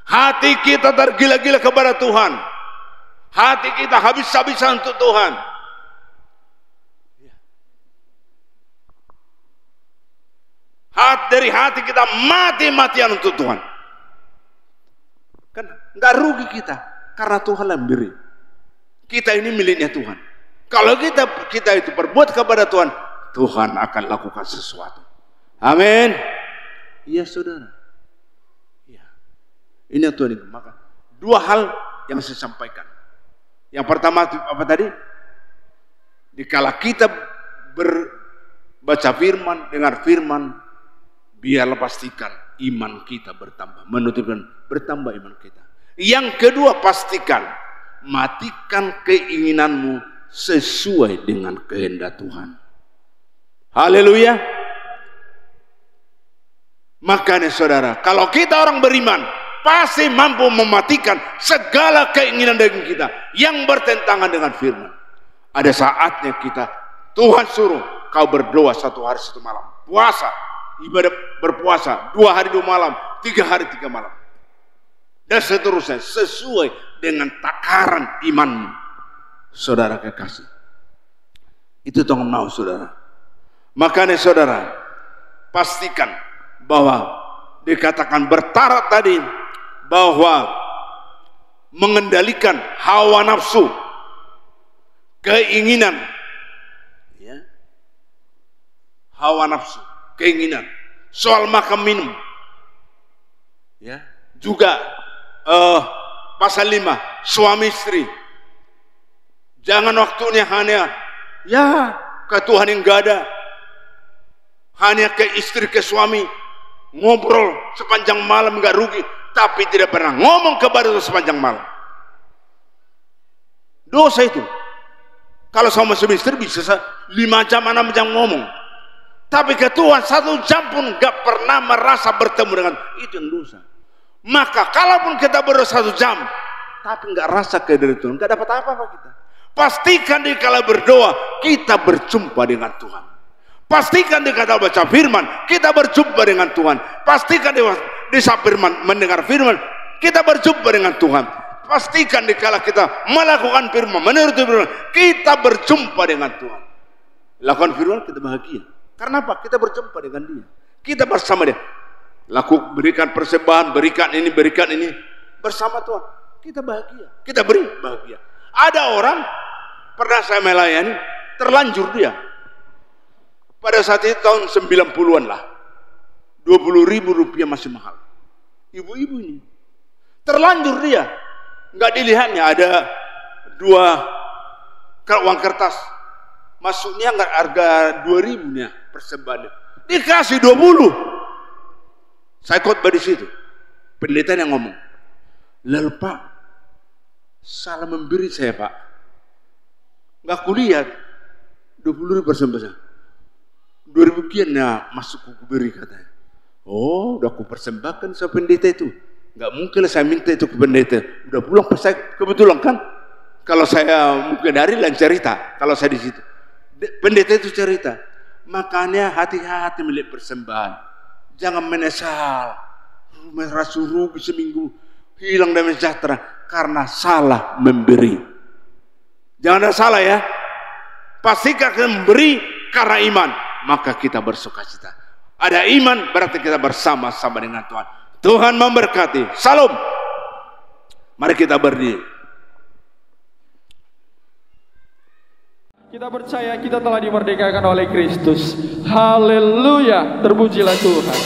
Hati kita tergila-gila kepada Tuhan. Hati kita habis-habisan untuk Tuhan. Dari hati kita mati-matian untuk Tuhan. Kan nggak rugi kita karena Tuhan yang beri. Kita ini miliknya Tuhan. Kalau kita itu berbuat kepada Tuhan, Tuhan akan lakukan sesuatu. Amin. Iya saudara. Ya. Ini yang Tuhan ingin. Maka 2 hal yang saya sampaikan. Yang pertama apa tadi? Dikala kita baca firman, dengar firman, biarlah pastikan iman kita bertambah. Menutupkan bertambah iman kita. Yang kedua pastikan matikan keinginanmu sesuai dengan kehendak Tuhan. Haleluya. Makanya saudara, kalau kita orang beriman pasti mampu mematikan segala keinginan daging kita yang bertentangan dengan firman. Ada saatnya kita, Tuhan suruh kau berdoa 1 hari 1 malam. Puasa, ibadah berpuasa 2 hari 2 malam, 3 hari 3 malam. Dan seterusnya sesuai dengan takaran imanmu. Saudara kekasih. Itu Tuhan mau saudara. Makanya saudara, pastikan bahwa dikatakan bertarat tadi, bahwa mengendalikan hawa nafsu keinginan, ya, hawa nafsu, keinginan, soal makan minum, ya, juga pasal 5 suami istri, jangan waktunya hanya ya ke Tuhan yang gak ada, hanya ke istri ke suami, ngobrol sepanjang malam gak rugi, tapi tidak pernah ngomong kepada Tuhan sepanjang malam. Dosa itu. Kalau sama suami istri bisa 5 jam 6 jam ngomong, tapi ke Tuhan 1 jam pun gak pernah merasa bertemu dengan itu, yang dosa. Maka kalaupun kita berdoa 1 jam tapi gak rasa kehadiran Tuhan, gak dapat apa-apa kita. Pastikan di kala berdoa kita berjumpa dengan Tuhan. Pastikan di kala baca firman kita berjumpa dengan Tuhan. Pastikan di saat firman mendengar firman kita berjumpa dengan Tuhan. Pastikan di kala kita melakukan firman, menurut firman, kita berjumpa dengan Tuhan. Lakukan firman, kita bahagia. Karena apa? Kita berjumpa dengan Dia. Kita bersama Dia. Berikan persembahan, berikan ini bersama Tuhan. Kita bahagia. Kita beri bahagia. Ada orang pernah saya melayani, terlanjur dia. Pada saat itu tahun 90-an lah. 20.000 rupiah masih mahal. Ibu-ibu ini terlanjur dia. Nggak dilihatnya ada 2 uang kertas, masuknya nggak harga 2.000 nya persembahannya, dikasih 20. Saya khotbah di situ, pendeta yang ngomong, lalu Pak, salah memberi saya Pak, nggak kulihat 20.000 persembahan, 2.000 kian ya masuk ku beri katanya. Oh, udah aku persembahkan sama pendeta itu. Nggak mungkin saya minta itu ke pendeta. Udah pulang saya kebetulan kan. Kalau saya mungkin hari lain cerita. Kalau saya di situ, pendeta itu cerita. Makanya hati-hati milik persembahan. Jangan menyesal. Merasa rugi seminggu, hilang damai sejahtera karena salah memberi. Jangan ada salah ya. Pastikan memberi karena iman, maka kita bersukacita. Ada iman berarti kita bersama-sama dengan Tuhan. Tuhan memberkati. Salam. Mari kita berdiri. Kita percaya kita telah dimerdekakan oleh Kristus. Haleluya. Terpujilah Tuhan.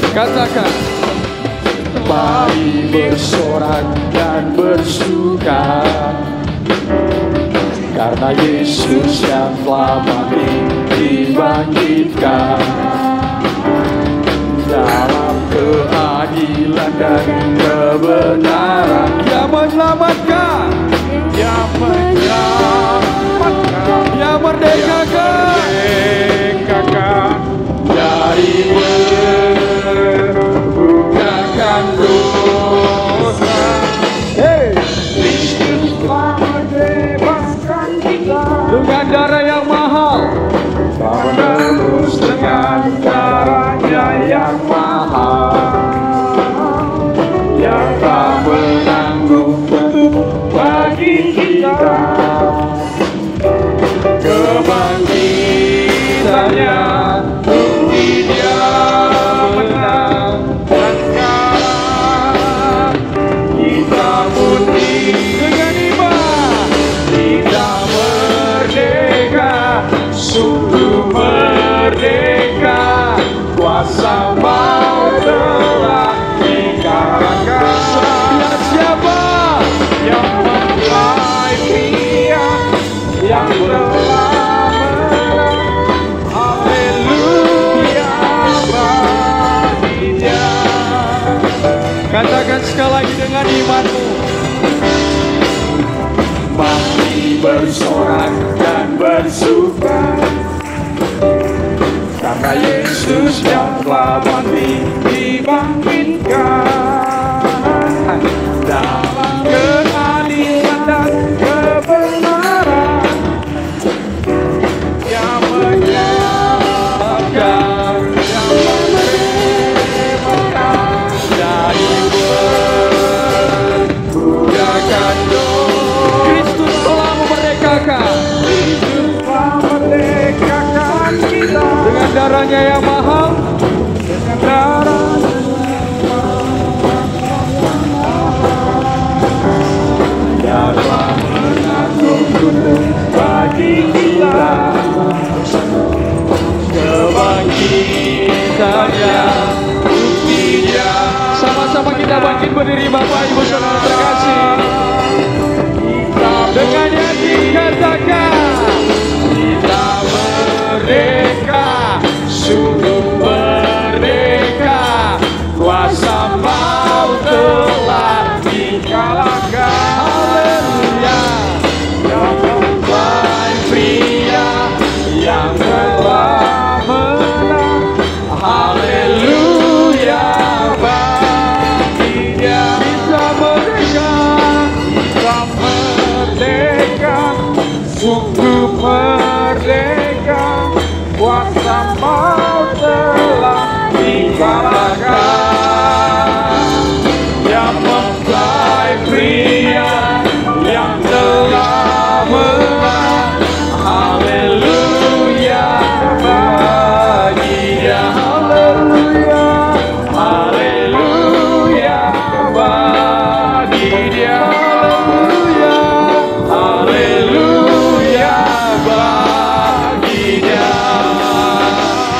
Katakan, mari bersorak dan bersuka, karena Yesus yang telah mati dibangkitkan. Dalam keadilan dan kebenaran Dia menyelamatkan, Dia menyelamatkan, Dia merdekakan dari perbudakan dosa. Kristus telah membebaskan kita dengan darah yang mahal, menebus dengan darahnya yang mahal, yang tak menanggung bagi kita. Kebangkitannya Dia menang, dan sekarang kita mundi dengan iman. Kita merdeka, sungguh merdeka. Kuasa maut telah dikalahkan. Siapa yang mempelai pria yang telah menang? Haleluya bagi Dia. Katakan sekali lagi dengan imanmu. Mari bersorak dan bersuka, karena Yesus yang telah mati dibangkitkan. Dalam keadilan dan kebenaran Dia menyelamatkan, Dia membebaskan dari perbudakan dosa. Kristus telah memerdekakan, Kristus telah memerdekakan darahnya yang mahal, dengan darahnya dapat menanggung gunung bagi kita. Kebangkitannya buktinya. Sama-sama kita bangkit berdiri Bapak Ibu Saudara terkasih. Dengan nyanyi katakan, kita merdeka, sungguh merdeka, kuasa maut telah dikalahkan. Haleluya, yang memulai pria yang telah menang. Haleluya, bagi Dia kita merdeka, kita merdeka, sungguh merdeka, kuasa maut telah dikalahkan. Yang mempelai pria yang telah menang. Haleluya, bagi Dia. Haleluya, haleluya, bagi Dia. Haleluya, haleluya, bagi Dia.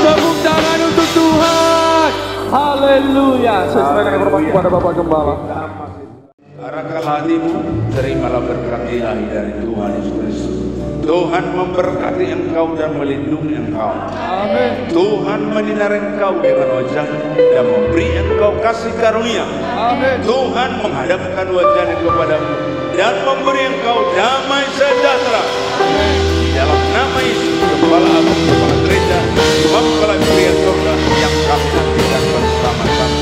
Tepuk tangan untuk Tuhan. Haleluya. Sesuai dengan hormat kepada Bapak Gembala. Arahkan hatimu, terimalah berkat ilahi dari Tuhan Yesus Kristus. Tuhan memberkati engkau dan melindungi engkau. Amin. Tuhan menyinari engkau dengan wajahnya dan memberi engkau kasih karunia. Amin. Tuhan menghadapkan wajahnya kepadamu dan memberi engkau damai sejahtera. Di dalam nama Yesus, Kepala Agung, Kepala Gereja, mempelai pria surga yang kami nantikan bersama-sama.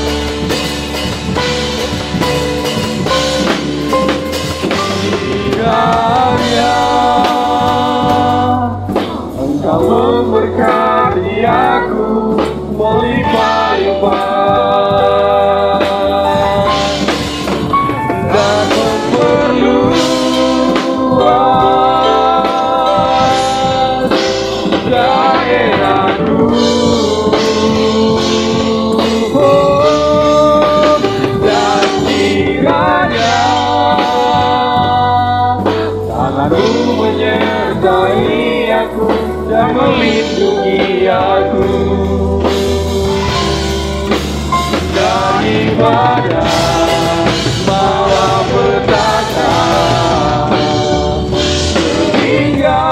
Kiranya Engkau memberkati aku melimpah-limpah dan memperluas daerahku. Dan kiranya tanganmu menyertai aku dan melindungi aku daripada malapetaka sehingga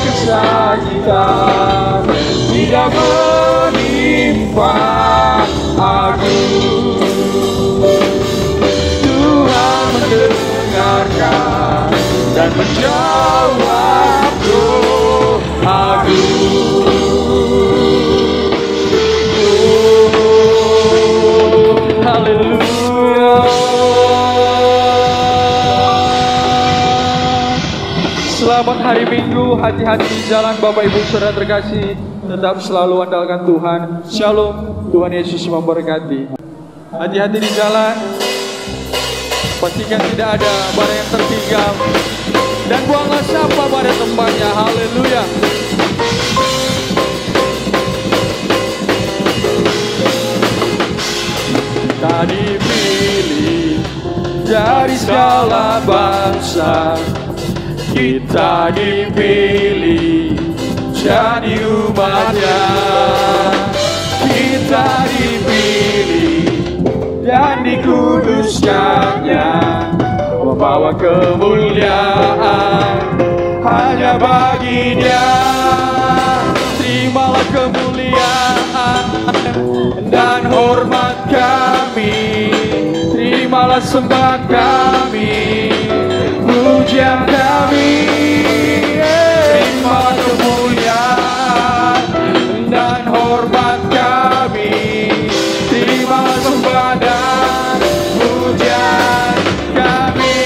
kesakitan tidak menimpa aku. Tuhan mendengarkan dan menjawab doaku. Haleluya. Selamat hari Minggu, hati-hati di jalan Bapak Ibu Saudara terkasih. Tetap selalu andalkan Tuhan. Shalom, Tuhan Yesus memberkati. Hati-hati di jalan. Pastikan tidak ada barang yang tertinggal. Dan buanglah sampah pada tempatnya. Haleluya. Kita dipilih dari segala bangsa. Kita dipilih jadi umatnya. Kita dipilih dan dikuduskannya, membawa kemuliaan hanya bagi Dia. Terimalah kemuliaan dan hormat kami, terimalah sembah kami, pujian kami. Terimalah kemuliaan dan hormat kami, terimalah sembah dan pujian kami.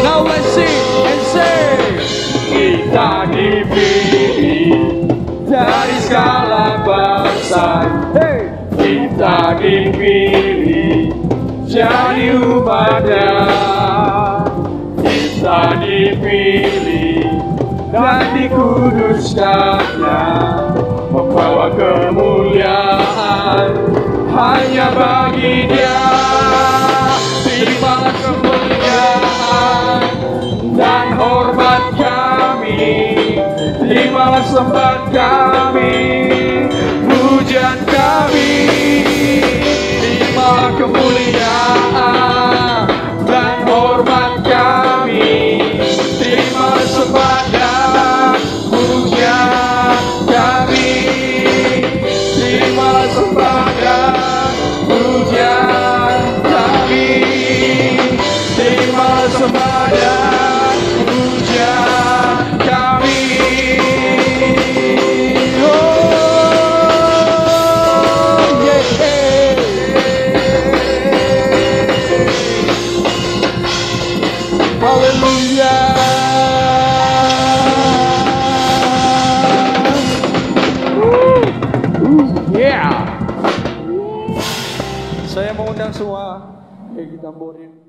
Now let's sing and say, kita dipilih dari segala bangsa. Kita dipilih jadi umatnya. dipilih dan dikuduskannya, membawa kemuliaan hanya bagi Dia. Terimalah kemuliaan dan hormat kami, terimalah sembah kami, pujian kami. Terimalah kemuliaan dan hormat kami, terimalah sembah dan pujian kami. Terimalah sembah dan pujian kami, terimalah sembah dan pujian kami. Saya mengundang semua, kita tamborin.